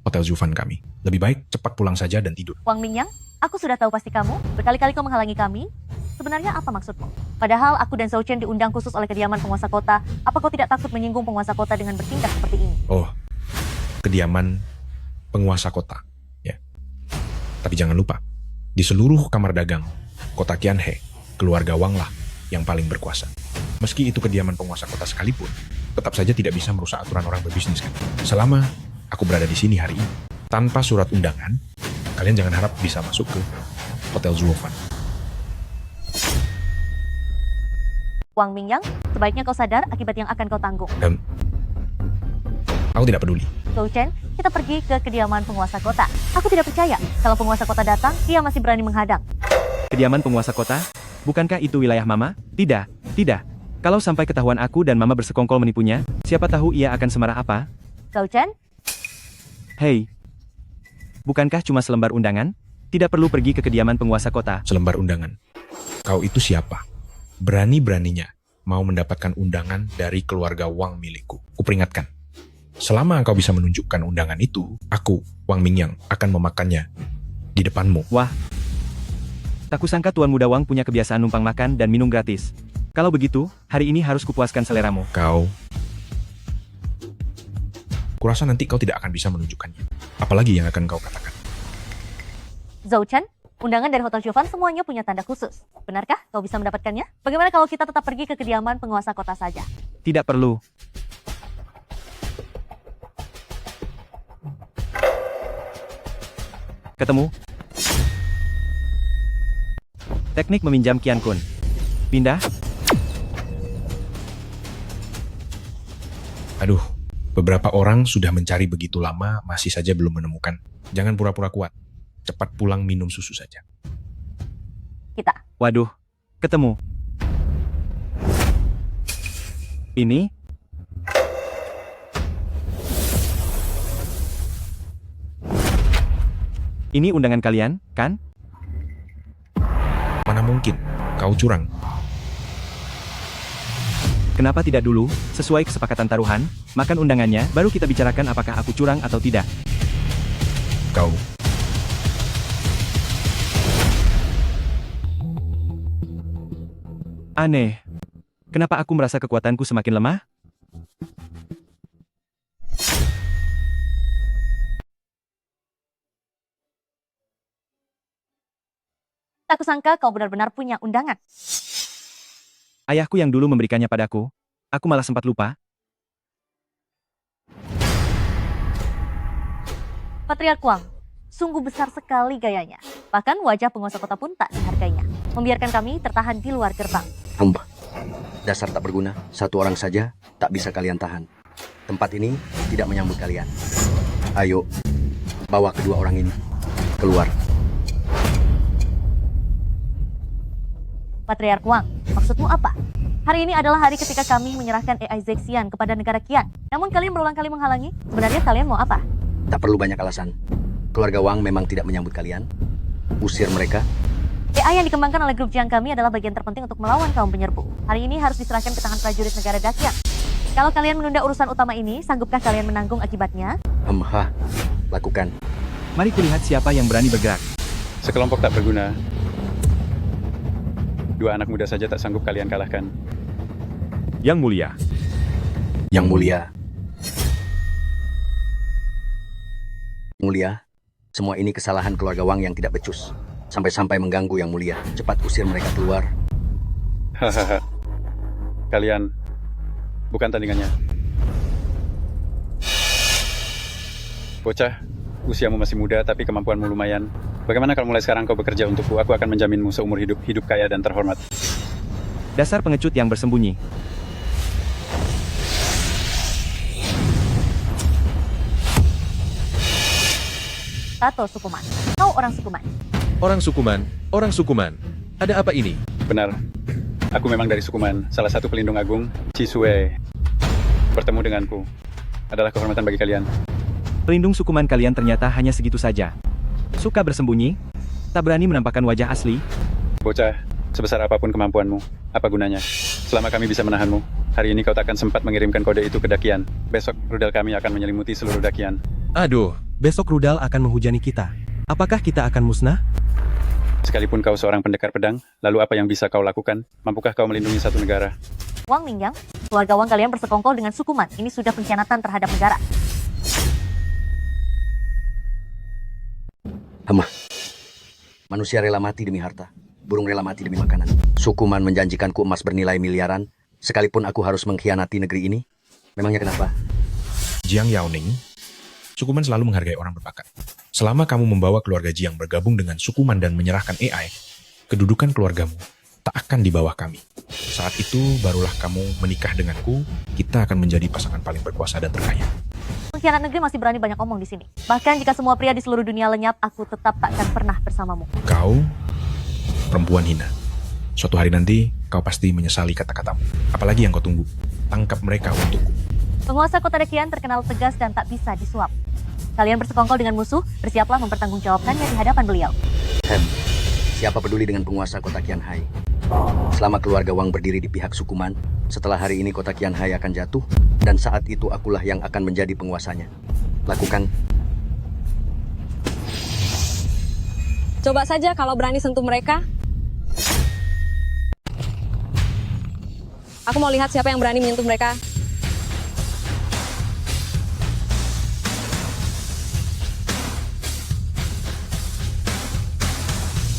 Hotel Zufan kami. Lebih baik cepat pulang saja dan tidur. Wang Mingyang, aku sudah tahu pasti kamu. Berkali-kali kau menghalangi kami. Sebenarnya apa maksudmu? Padahal aku dan Zhou Chen diundang khusus oleh kediaman penguasa kota. Apa kau tidak takut menyinggung penguasa kota dengan bertindak seperti ini? Oh, kediaman penguasa kota. Ya. Tapi jangan lupa, di seluruh kamar dagang kota Qianhe, keluarga Wang lah yang paling berkuasa. Meski itu kediaman penguasa kota sekalipun, tetap saja tidak bisa merusak aturan orang berbisnis kan. Selama aku berada di sini hari ini, tanpa surat undangan, kalian jangan harap bisa masuk ke Hotel Zuofan. Wang Mingyang, sebaiknya kau sadar akibat yang akan kau tanggung. Aku tidak peduli. Zhou Chen, kita pergi ke kediaman penguasa kota. Aku tidak percaya kalau penguasa kota datang, dia masih berani menghadang. Kediaman penguasa kota? Bukankah itu wilayah Mama? Tidak, tidak. Kalau sampai ketahuan aku dan Mama bersekongkol menipunya, siapa tahu ia akan semarah apa? Zhou Chen? Hei, bukankah cuma selembar undangan? Tidak perlu pergi ke kediaman penguasa kota. Selembar undangan. Kau itu siapa? Berani-beraninya mau mendapatkan undangan dari keluarga Wang milikku. Kuperingatkan, selama engkau bisa menunjukkan undangan itu, aku, Wang Mingyang, akan memakannya di depanmu. Wah, tak kusangka Tuan Muda Wang punya kebiasaan numpang makan dan minum gratis. Kalau begitu, hari ini harus kupuaskan seleramu. Kurasa nanti kau tidak akan bisa menunjukkannya. Apalagi yang akan kau katakan? Zhou Chen, undangan dari Hotel Zuofan semuanya punya tanda khusus. Benarkah kau bisa mendapatkannya? Bagaimana kalau kita tetap pergi ke kediaman penguasa kota saja? Tidak perlu. Ketemu. Teknik meminjam Qian Kun. Pindah. Aduh, beberapa orang sudah mencari begitu lama, masih saja belum menemukan. Jangan pura-pura kuat. Cepat pulang minum susu saja. Kita. Waduh, ketemu. Ini? Ini undangan kalian, kan? Mana mungkin, kau curang. Kenapa tidak dulu, sesuai kesepakatan taruhan, makan undangannya, baru kita bicarakan apakah aku curang atau tidak. Kau. Aneh. Kenapa aku merasa kekuatanku semakin lemah? Tak kusangka kau benar-benar punya undangan. Ayahku yang dulu memberikannya padaku, aku malah sempat lupa. Patriark Wang, sungguh besar sekali gayanya. Bahkan wajah penguasa kota pun tak dihargainya. Membiarkan kami tertahan di luar gerbang. Dasar tak berguna, satu orang saja tak bisa kalian tahan. Tempat ini tidak menyambut kalian. Ayo, bawa kedua orang ini keluar. Patriark Wang, maksudmu apa? Hari ini adalah hari ketika kami menyerahkan AI Zexian kepada negara Qian. Namun kalian berulang kali menghalangi. Sebenarnya kalian mau apa? Tak perlu banyak alasan. Keluarga Wang memang tidak menyambut kalian. Usir mereka. AI yang dikembangkan oleh grup Jiang kami adalah bagian terpenting untuk melawan kaum penyerbu. Hari ini harus diserahkan ke tangan prajurit negara Dakian. Kalau kalian menunda urusan utama ini, sanggupkah kalian menanggung akibatnya? Lakukan. Mari kulihat siapa yang berani bergerak. Sekelompok tak berguna. Dua anak muda saja tak sanggup kalian kalahkan. Yang mulia. Yang mulia. Mulia, semua ini kesalahan keluarga Wang yang tidak becus. Sampai-sampai mengganggu yang mulia. Cepat usir mereka keluar. Hahaha. Kalian bukan tandingannya. Bocah, usiamu masih muda tapi kemampuanmu lumayan. Bagaimana kalau mulai sekarang kau bekerja untukku? Aku akan menjaminmu seumur hidup, hidup kaya dan terhormat. Dasar pengecut yang bersembunyi. Tato Sukuman, kau orang Sukuman. Orang Sukuman. Ada apa ini? Benar. Aku memang dari Sukuman, salah satu pelindung agung, Cisue. Bertemu denganku adalah kehormatan bagi kalian. Pelindung Sukuman kalian ternyata hanya segitu saja. Suka bersembunyi, tak berani menampakkan wajah asli. Bocah, sebesar apapun kemampuanmu, apa gunanya? Selama kami bisa menahanmu, hari ini kau takkan sempat mengirimkan kode itu ke Dakian. Besok, rudal kami akan menyelimuti seluruh Dakian. Aduh, besok rudal akan menghujani kita. Apakah kita akan musnah? Sekalipun kau seorang pendekar pedang, lalu apa yang bisa kau lakukan? Mampukah kau melindungi satu negara? Wang Mingyang, keluarga Wang kalian bersekongkol dengan Sukuman. Ini sudah pengkhianatan terhadap negara. Hemah. Manusia rela mati demi harta. Burung rela mati demi makanan. Sukuman menjanjikanku emas bernilai miliaran, sekalipun aku harus mengkhianati negeri ini. Memangnya kenapa? Jiang Yaoning, Sukuman selalu menghargai orang berbakat. Selama kamu membawa keluarga Jiang bergabung dengan Sukuman dan menyerahkan AI, kedudukan keluargamu tak akan di bawah kami. Saat itu barulah kamu menikah denganku, kita akan menjadi pasangan paling berkuasa dan terkaya. Pengkhianat negeri masih berani banyak omong di sini. Bahkan jika semua pria di seluruh dunia lenyap, aku tetap tak akan pernah bersamamu. Kau perempuan hina. Suatu hari nanti kau pasti menyesali kata-katamu. Apalagi yang kau tunggu? Tangkap mereka untukku. Penguasa kota Dakian terkenal tegas dan tak bisa disuap. Kalian bersekongkol dengan musuh, bersiaplah mempertanggungjawabkannya di hadapan beliau. Siapa peduli dengan penguasa kota Qianhai? Selama keluarga Wang berdiri di pihak Sukuman, setelah hari ini kota Qianhai akan jatuh, dan saat itu akulah yang akan menjadi penguasanya. Lakukan. Coba saja kalau berani sentuh mereka. Aku mau lihat siapa yang berani menyentuh mereka.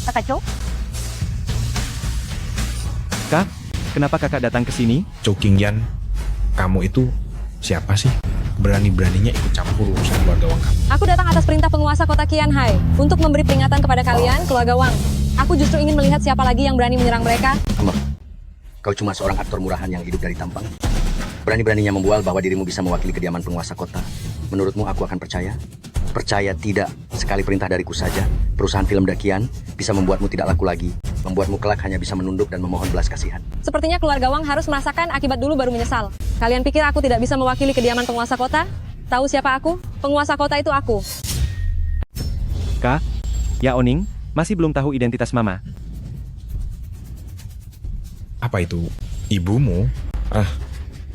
Kakak Zhou? Kak, kenapa kakak datang ke sini? Zhou Qingyan, kamu itu siapa sih? Berani-beraninya ikut campur urusan keluarga Wang kamu. Aku datang atas perintah penguasa kota Qianhai untuk memberi peringatan kepada kalian, keluarga Wang. Aku justru ingin melihat siapa lagi yang berani menyerang mereka. Kau cuma seorang aktor murahan yang hidup dari tampang. Berani-beraninya membual bahwa dirimu bisa mewakili kediaman penguasa kota. Menurutmu aku akan percaya? Percaya tidak, sekali perintah dariku saja, perusahaan film Dakian bisa membuatmu tidak laku lagi, membuatmu kelak hanya bisa menunduk dan memohon belas kasihan. Sepertinya keluarga Wang harus merasakan akibat dulu baru menyesal. Kalian pikir aku tidak bisa mewakili kediaman penguasa kota? Tahu siapa aku? Penguasa kota itu aku. Kak, Yaoning, masih belum tahu identitas Mama. Apa itu? Ibumu?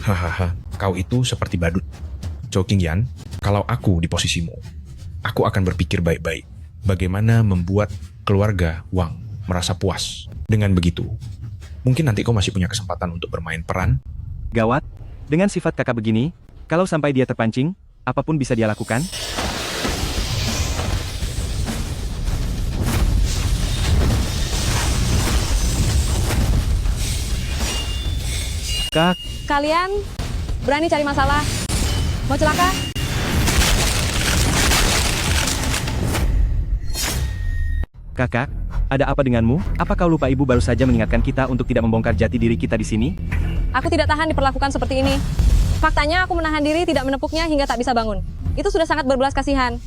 Hahaha, kau itu seperti badut. Zhou Qingyan, kalau aku di posisimu, aku akan berpikir baik-baik. Bagaimana membuat keluarga Wang merasa puas. Dengan begitu, mungkin nanti kau masih punya kesempatan untuk bermain peran. Gawat, dengan sifat kakak begini, kalau sampai dia terpancing, apapun bisa dia lakukan. Kak, Kalian berani cari masalah? Mau celaka? kakak, ada apa denganmu? Apa kau lupa ibu baru saja mengingatkan kita untuk tidak membongkar jati diri kita di sini? Aku tidak tahan diperlakukan seperti ini. Faktanya aku menahan diri tidak menepuknya hingga tak bisa bangun. Itu sudah sangat berbelas kasihan.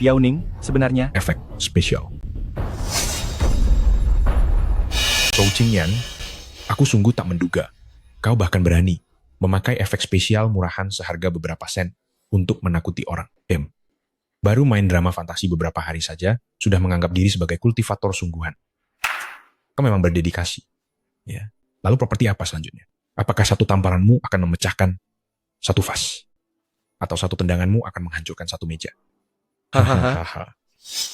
Yaoning, sebenarnya... Efek spesial. Zhou Qingyan, aku sungguh tak menduga. Kau bahkan berani memakai efek spesial murahan seharga beberapa sen untuk menakuti orang. Baru main drama fantasi beberapa hari saja, sudah menganggap diri sebagai kultivator sungguhan. Kau memang berdedikasi. Ya. Lalu properti apa selanjutnya? Apakah satu tamparanmu akan memecahkan satu vas? Atau satu tendanganmu akan menghancurkan satu meja? Hahaha.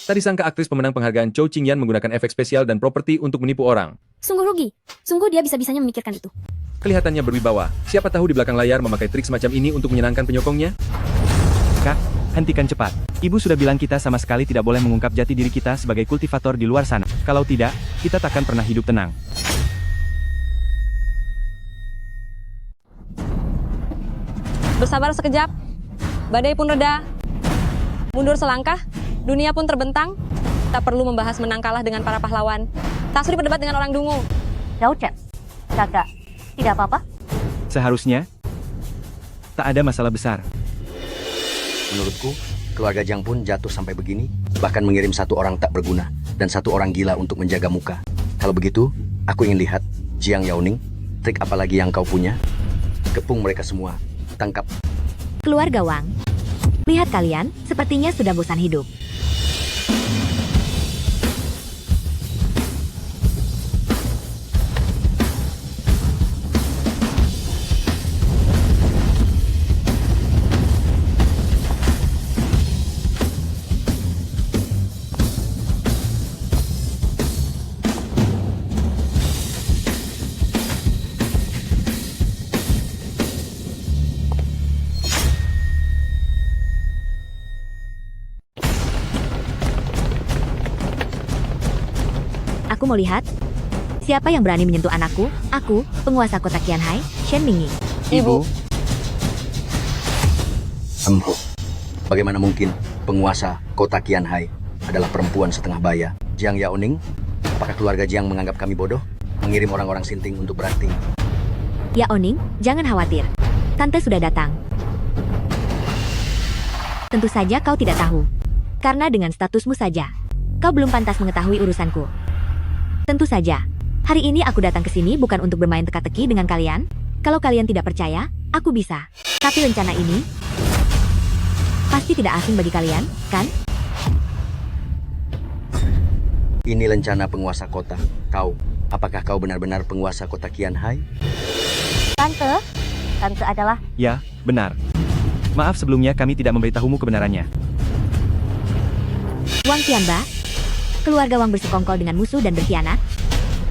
Tadi sangka aktris pemenang penghargaan Zhou Qingyan menggunakan efek spesial dan properti untuk menipu orang. Sungguh rugi. Sungguh dia bisa-bisanya memikirkan itu. Kelihatannya berwibawa. Siapa tahu di belakang layar memakai trik semacam ini untuk menyenangkan penyokongnya? Kak, hentikan cepat. Ibu sudah bilang kita sama sekali tidak boleh mengungkap jati diri kita sebagai kultivator di luar sana. Kalau tidak, kita takkan pernah hidup tenang. Bersabar sekejap. Badai pun reda. Mundur selangkah, dunia pun terbentang. Tak perlu membahas menang kalah dengan para pahlawan. Tak sulit berdebat dengan orang dungu. Zhou Chen, kakak, tidak apa-apa? Seharusnya, tak ada masalah besar. Menurutku, keluarga Jiang pun jatuh sampai begini, bahkan mengirim satu orang tak berguna dan satu orang gila untuk menjaga muka. Kalau begitu, aku ingin lihat, Jiang Yaoning, trik apa lagi yang kau punya? Kepung mereka semua, tangkap. Keluarga Wang. Lihat kalian, sepertinya sudah bosan hidup. Aku mau lihat. Siapa yang berani menyentuh anakku? Aku, penguasa kota Qianhai, Shen Mingyi. Ibu. Bagaimana mungkin penguasa kota Qianhai adalah perempuan setengah baya? Jiang Yaoning, apakah keluarga Jiang menganggap kami bodoh? Mengirim orang-orang Sinting untuk berakting? Yaoning, jangan khawatir. Tante sudah datang. Tentu saja kau tidak tahu. Karena dengan statusmu saja, kau belum pantas mengetahui urusanku. Tentu saja. Hari ini aku datang ke sini bukan untuk bermain teka-teki dengan kalian. Kalau kalian tidak percaya, aku bisa. Tapi rencana ini pasti tidak asing bagi kalian, kan? Ini rencana penguasa kota. Apakah kau benar-benar penguasa kota Qianhai? Tante adalah... Ya, benar. Maaf sebelumnya kami tidak memberitahumu kebenarannya. Wang Qianba, keluarga Wang bersekongkol dengan musuh dan berkhianat.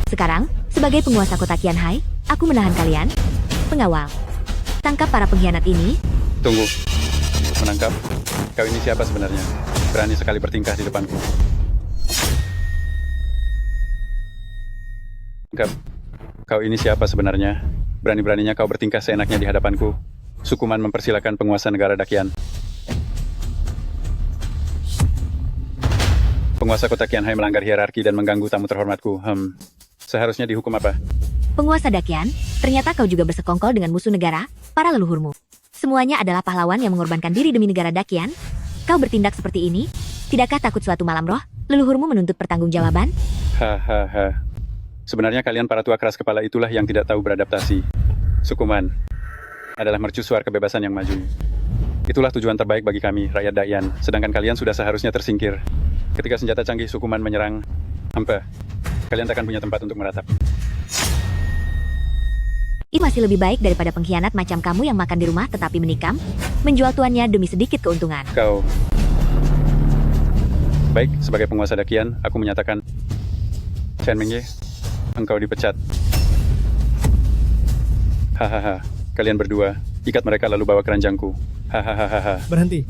Sekarang, sebagai penguasa kota Qianhai, aku menahan kalian. Pengawal, tangkap para pengkhianat ini. Tunggu. Menangkap? Kau ini siapa sebenarnya? Berani sekali bertingkah di depanku. Menangkap? Kau ini siapa sebenarnya? Berani-beraninya kau bertingkah seenaknya di hadapanku. Sukuman mempersilakan penguasa negara Dakian. Penguasa kota Qianhai melanggar hierarki dan mengganggu tamu terhormatku. Seharusnya dihukum apa? Penguasa Dakian, ternyata kau juga bersekongkol dengan musuh negara, para leluhurmu. Semuanya adalah pahlawan yang mengorbankan diri demi negara Dakian. Kau bertindak seperti ini? Tidakkah takut suatu malam roh, leluhurmu menuntut pertanggungjawaban? Hahaha. Sebenarnya kalian para tua keras kepala itulah yang tidak tahu beradaptasi. Sukuman adalah mercusuar kebebasan yang maju. Itulah tujuan terbaik bagi kami, rakyat Dayan. Sedangkan kalian sudah seharusnya tersingkir. Ketika senjata canggih Sukuman menyerang, kalian takkan punya tempat untuk meratap. Itu masih lebih baik daripada pengkhianat macam kamu yang makan di rumah tetapi menikam, menjual tuannya demi sedikit keuntungan. Kau. Baik, sebagai penguasa Dakian, aku menyatakan, Shen Mingyi, engkau dipecat. Hahaha, kalian berdua, ikat mereka lalu bawa keranjangku. Hahaha. Berhenti.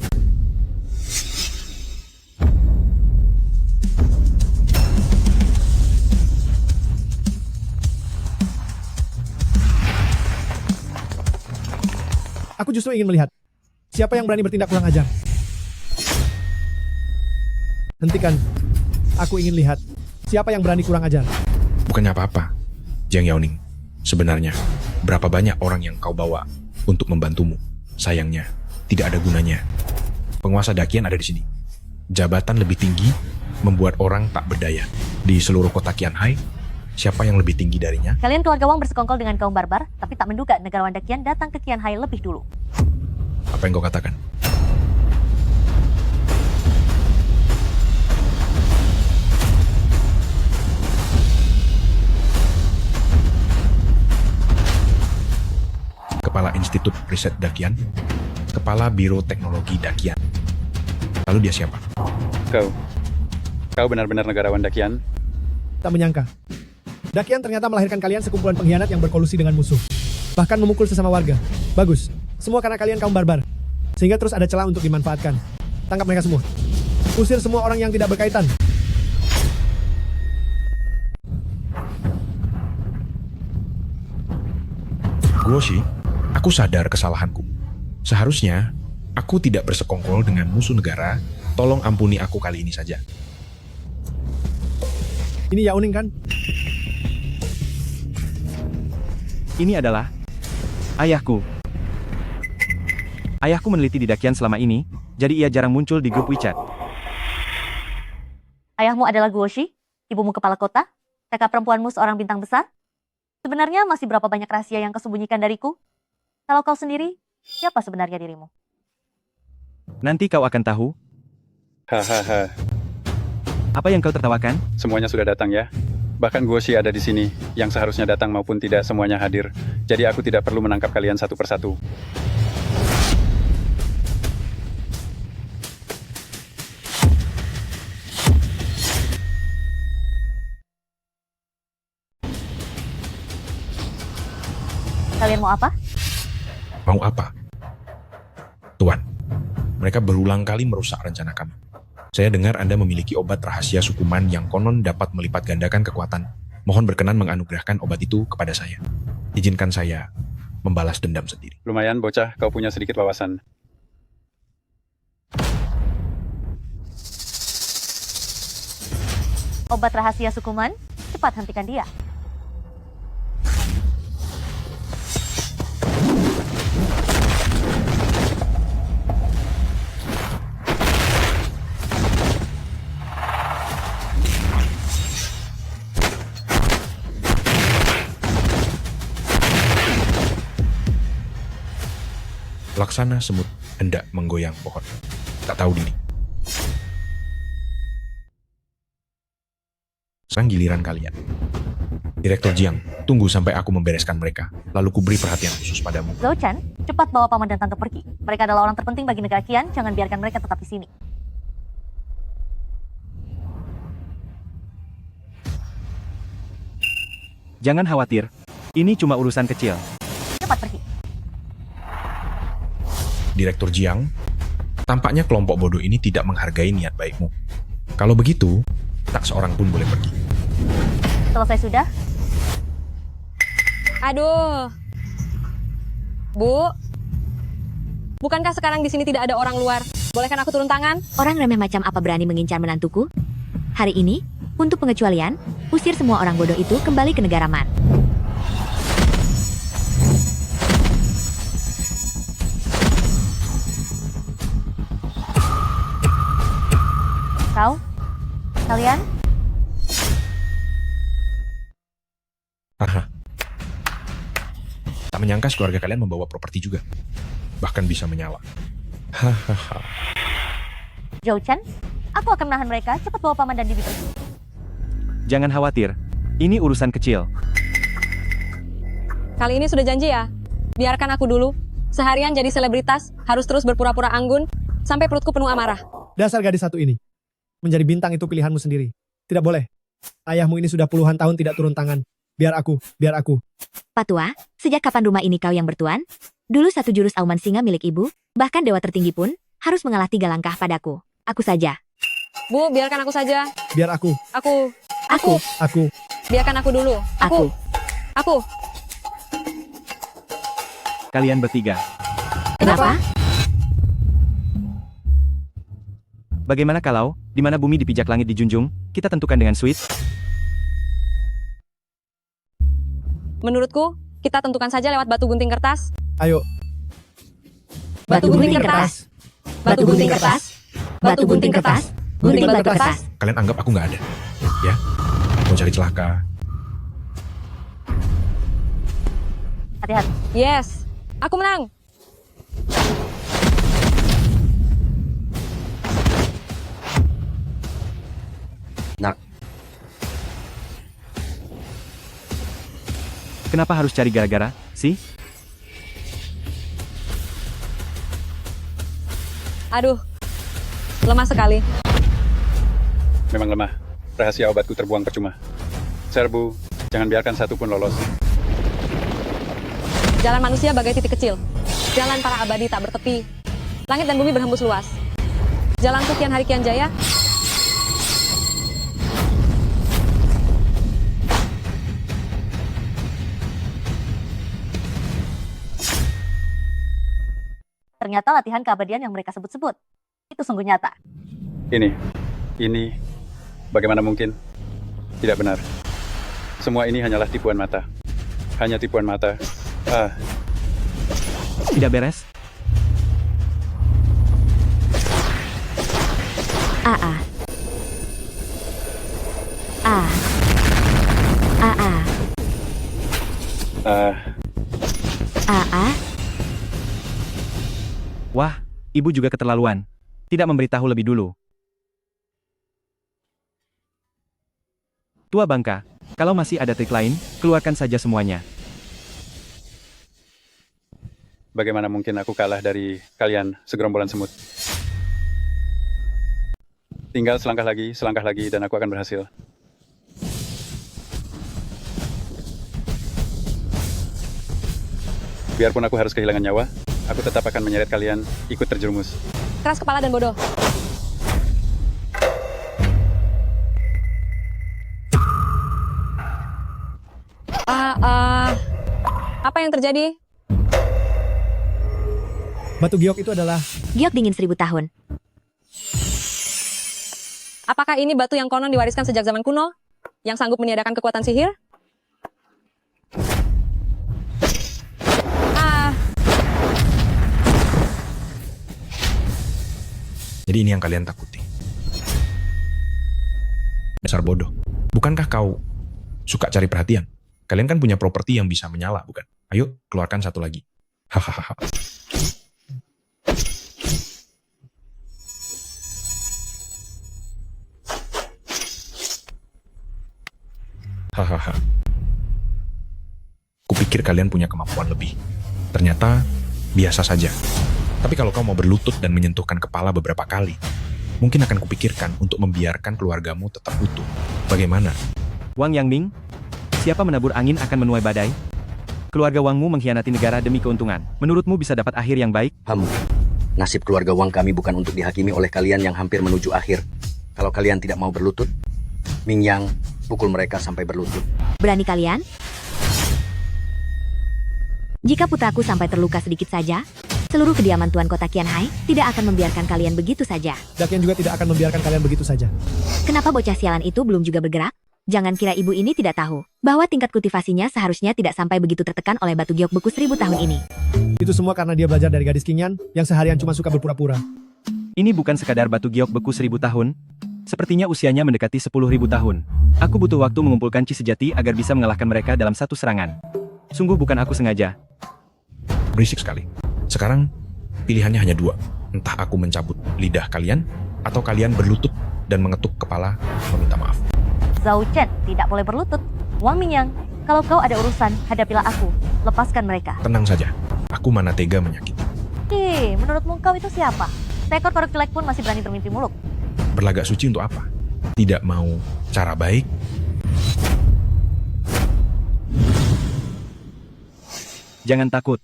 Aku justru ingin melihat siapa yang berani bertindak kurang ajar. Hentikan. Aku ingin lihat siapa yang berani kurang ajar. Bukannya apa-apa, Jiang Yaoning. Sebenarnya, berapa banyak orang yang kau bawa untuk membantumu? Sayangnya, tidak ada gunanya. Penguasa Dakian ada di sini. Jabatan lebih tinggi membuat orang tak berdaya. Di seluruh kota Qianhai, siapa yang lebih tinggi darinya? Kalian keluarga Wang bersekongkol dengan kaum barbar, tapi tak menduga negarawan Dakian datang ke Qianhai lebih dulu. Apa yang kau katakan? Kepala Institut Riset Dakian, Kepala Biro Teknologi Dakian. Lalu dia siapa? Kau benar-benar negarawan Dakian? Tak menyangka. Dakian ternyata melahirkan kalian sekumpulan pengkhianat yang berkolusi dengan musuh. Bahkan memukul sesama warga. Bagus. Semua karena kalian kaum barbar. Sehingga terus ada celah untuk dimanfaatkan. Tangkap mereka semua. Usir semua orang yang tidak berkaitan. Guoshi, aku sadar kesalahanku. Seharusnya, aku tidak bersekongkol dengan musuh negara. Tolong ampuni aku kali ini saja. Ini Yaoning kan? Ini adalah ayahku. Ayahku meneliti di Dakian selama ini, jadi ia jarang muncul di grup WeChat. Ayahmu adalah Guoshi, ibumu kepala kota, kakak perempuanmu seorang bintang besar. Sebenarnya masih berapa banyak rahasia yang kau sembunyikan dariku? Kalau kau sendiri, siapa sebenarnya dirimu? Nanti kau akan tahu. Hahaha. Apa yang kau tertawakan? Semuanya sudah datang ya. Bahkan Guoshi ada di sini, yang seharusnya datang maupun tidak semuanya hadir. Jadi aku tidak perlu menangkap kalian satu persatu. Kalian mau apa? Mau apa? Tuan, mereka berulang kali merusak rencana kami. Saya dengar Anda memiliki obat rahasia Sukuman yang konon dapat melipat gandakan kekuatan. Mohon berkenan menganugerahkan obat itu kepada saya. Izinkan saya membalas dendam sendiri. Lumayan, bocah, kau punya sedikit wawasan. Obat rahasia Sukuman, cepat hentikan dia. Laksana semut hendak menggoyang pohon. Tak tahu diri. Sekarang giliran kalian. Direktur Jiang, tunggu sampai aku membereskan mereka. Lalu kuberi perhatian khusus padamu. Zhou Chen, cepat bawa paman dan tante pergi. Mereka adalah orang terpenting bagi negara Qian, jangan biarkan mereka tetap di sini. Jangan khawatir, ini cuma urusan kecil. Cepat pergi. Direktur Jiang, tampaknya kelompok bodoh ini tidak menghargai niat baikmu. Kalau begitu, tak seorang pun boleh pergi. Selesai sudah? Aduh. Bu. Bukankah sekarang di sini tidak ada orang luar? Bolehkan aku turun tangan? Orang remeh macam apa berani mengincar menantuku? Hari ini, untuk pengecualian, usir semua orang bodoh itu kembali ke negara Man. Kalian? Aha. Tak menyangka keluarga kalian membawa properti juga. Bahkan bisa menyala. Hahaha. Zhou Chen, aku akan menahan mereka. Cepat bawa paman dan bibi pergi. Jangan khawatir, ini urusan kecil. Kali ini sudah janji ya? Biarkan aku dulu. Seharian jadi selebritas, harus terus berpura-pura anggun, sampai perutku penuh amarah. Dasar gadis satu ini. Menjadi bintang itu pilihanmu sendiri. Tidak boleh. Ayahmu ini sudah puluhan tahun tidak turun tangan. Biar aku, biar aku. Patua, sejak kapan rumah ini kau yang bertuan? Dulu satu jurus auman singa milik ibu, bahkan dewa tertinggi pun, harus mengalah 3 langkah padaku. Aku saja. Bu, biarkan aku saja. Biar aku. Aku. Biarkan aku dulu. Aku. Kalian bertiga. Kenapa? Bagaimana kalau, di mana bumi dipijak langit dijunjung, kita tentukan dengan sweet? Menurutku, kita tentukan saja lewat batu gunting kertas. Ayo. Batu gunting kertas. Batu gunting kertas. Batu gunting kertas. Gunting batu kertas. Kalian anggap aku nggak ada? Ya? Mau cari celaka? Hati-hati. Yes. Aku menang. Nak. Kenapa harus cari gara-gara, sih? Aduh. Lemah sekali. Memang lemah. Rahasia obatku terbuang percuma. Serbu, jangan biarkan satu pun lolos. Jalan manusia bagai titik kecil. Jalan para abadi tak bertepi. Langit dan bumi berhembus luas. Jalanku kian hari kian jaya. Ternyata latihan keabadian yang mereka sebut-sebut. Itu sungguh nyata. Ini, bagaimana mungkin? Tidak benar. Semua ini hanyalah tipuan mata. Hanya tipuan mata. Tidak beres? Wah, ibu juga keterlaluan. Tidak memberitahu lebih dulu. Tua bangka, kalau masih ada trik lain, keluarkan saja semuanya. Bagaimana mungkin aku kalah dari kalian segerombolan semut? Tinggal selangkah lagi, dan aku akan berhasil. Biarpun aku harus kehilangan nyawa, aku tetap akan menyeret kalian ikut terjerumus. Keras kepala dan bodoh. Apa yang terjadi? Batu giok itu adalah... Giok dingin 1000 tahun. Apakah ini batu yang konon diwariskan sejak zaman kuno? Yang sanggup meniadakan kekuatan sihir? Jadi ini yang kalian takuti. Dasar bodoh. Bukankah kau suka cari perhatian? Kalian kan punya properti yang bisa menyala, bukan? Ayo, keluarkan satu lagi. Hahaha. Hahaha. Kupikir kalian punya kemampuan lebih. Ternyata biasa saja. Tapi kalau kau mau berlutut dan menyentuhkan kepala beberapa kali, mungkin akan kupikirkan untuk membiarkan keluargamu tetap utuh. Bagaimana? Wang Yangming, siapa menabur angin akan menuai badai? Keluarga Wangmu mengkhianati negara demi keuntungan. Menurutmu bisa dapat akhir yang baik? Nasib keluarga Wang kami bukan untuk dihakimi oleh kalian yang hampir menuju akhir. Kalau kalian tidak mau berlutut, Ming Yang, pukul mereka sampai berlutut. Berani kalian? Jika putraku sampai terluka sedikit saja, seluruh kediaman Tuan Kota Qianhai tidak akan membiarkan kalian begitu saja. Dakian juga tidak akan membiarkan kalian begitu saja. Kenapa bocah sialan itu belum juga bergerak? Jangan kira ibu ini tidak tahu bahwa tingkat kultivasinya seharusnya tidak sampai begitu tertekan oleh batu giok beku 1000 tahun ini. Itu semua karena dia belajar dari gadis Qingyan yang seharian cuma suka berpura-pura. Ini bukan sekadar batu giok beku 1000 tahun. Sepertinya usianya mendekati 10.000 tahun. Aku butuh waktu mengumpulkan chi sejati agar bisa mengalahkan mereka dalam satu serangan. Sungguh bukan aku sengaja. Berisik sekali. Sekarang, pilihannya hanya dua. Entah aku mencabut lidah kalian, atau kalian berlutut dan mengetuk kepala meminta maaf. Zhao Chen tidak boleh berlutut. Wang Mingyang, kalau kau ada urusan, hadapilah aku. Lepaskan mereka. Tenang saja. Aku mana tega menyakiti. Menurutmu kau itu siapa? Seekor kodok jelek pun masih berani bermimpi muluk. Berlagak suci untuk apa? Tidak mau cara baik? Jangan takut.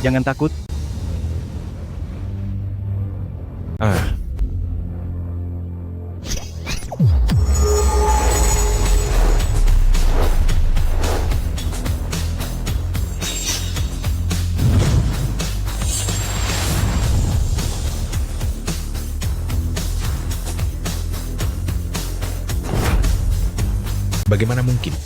Jangan takut. Bagaimana mungkin?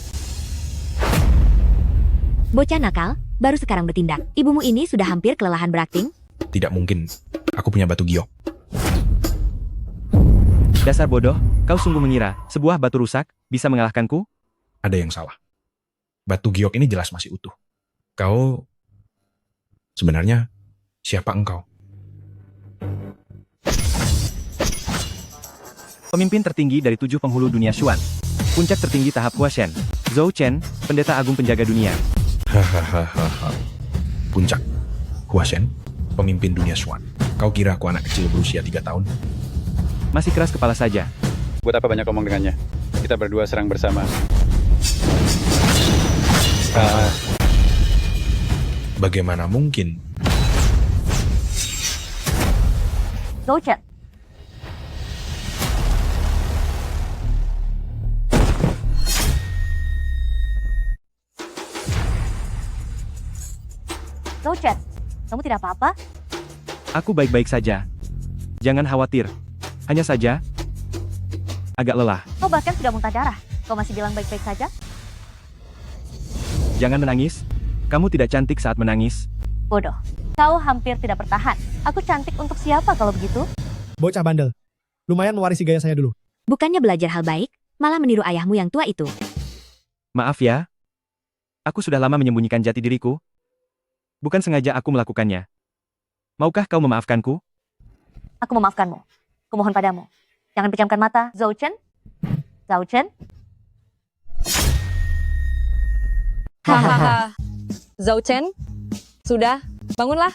Bocah nakal, baru sekarang bertindak. Ibumu ini sudah hampir kelelahan berakting? Tidak mungkin. Aku punya batu giok. Dasar bodoh, kau sungguh mengira sebuah batu rusak bisa mengalahkanku? Ada yang salah. Batu giok ini jelas masih utuh. Kau... Sebenarnya, siapa engkau? Pemimpin tertinggi dari 7 penghulu dunia Xuan. Puncak tertinggi tahap Huashen. Zhou Chen, pendeta agung penjaga dunia. Hahaha. Puncak. Huashen, pemimpin dunia Xuan. Kau kira aku anak kecil berusia 3 tahun? Masih keras kepala saja. Buat apa banyak ngomong dengannya? Kita berdua serang bersama. Bagaimana mungkin? Zhou Chen. Zhou Chen, kamu tidak apa-apa? Aku baik-baik saja. Jangan khawatir. Hanya saja, agak lelah. Kau bahkan sudah muntah darah. Kau masih bilang baik-baik saja? Jangan menangis. Kamu tidak cantik saat menangis. Bodoh. Kau hampir tidak bertahan. Aku cantik untuk siapa kalau begitu? Bocah bandel. Lumayan mewarisi gaya saya dulu. Bukannya belajar hal baik, malah meniru ayahmu yang tua itu. Maaf ya. Aku sudah lama menyembunyikan jati diriku. Bukan sengaja aku melakukannya. Maukah kau memaafkanku? Aku memaafkanmu. Kumohon padamu. Jangan pejamkan mata, Zhou Chen. Zhou Chen. Hahaha. Zhou Chen, sudah, bangunlah.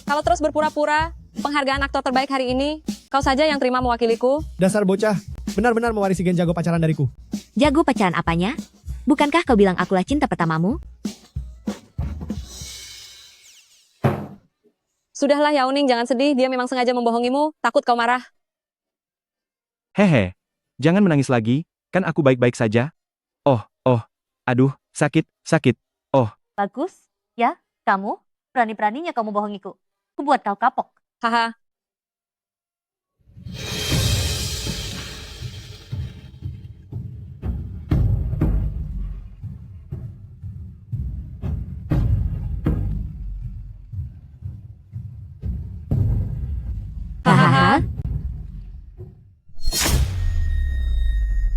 Kalau terus berpura-pura, penghargaan aktor terbaik hari ini, kau saja yang terima mewakiliku. Dasar bocah, benar-benar mewarisi gen jago pacaran dariku. Jago pacaran apanya? Bukankah kau bilang akulah cinta pertamamu? Sudahlah Yao Ning, jangan sedih, dia memang sengaja membohongimu, takut kau marah. Hehe, jangan menangis lagi, kan aku baik-baik saja. Oh, aduh, sakit. Oh, Bagus, ya, kamu berani-beraninya kamu bohongiku. Kubuat kau kapok. Haha,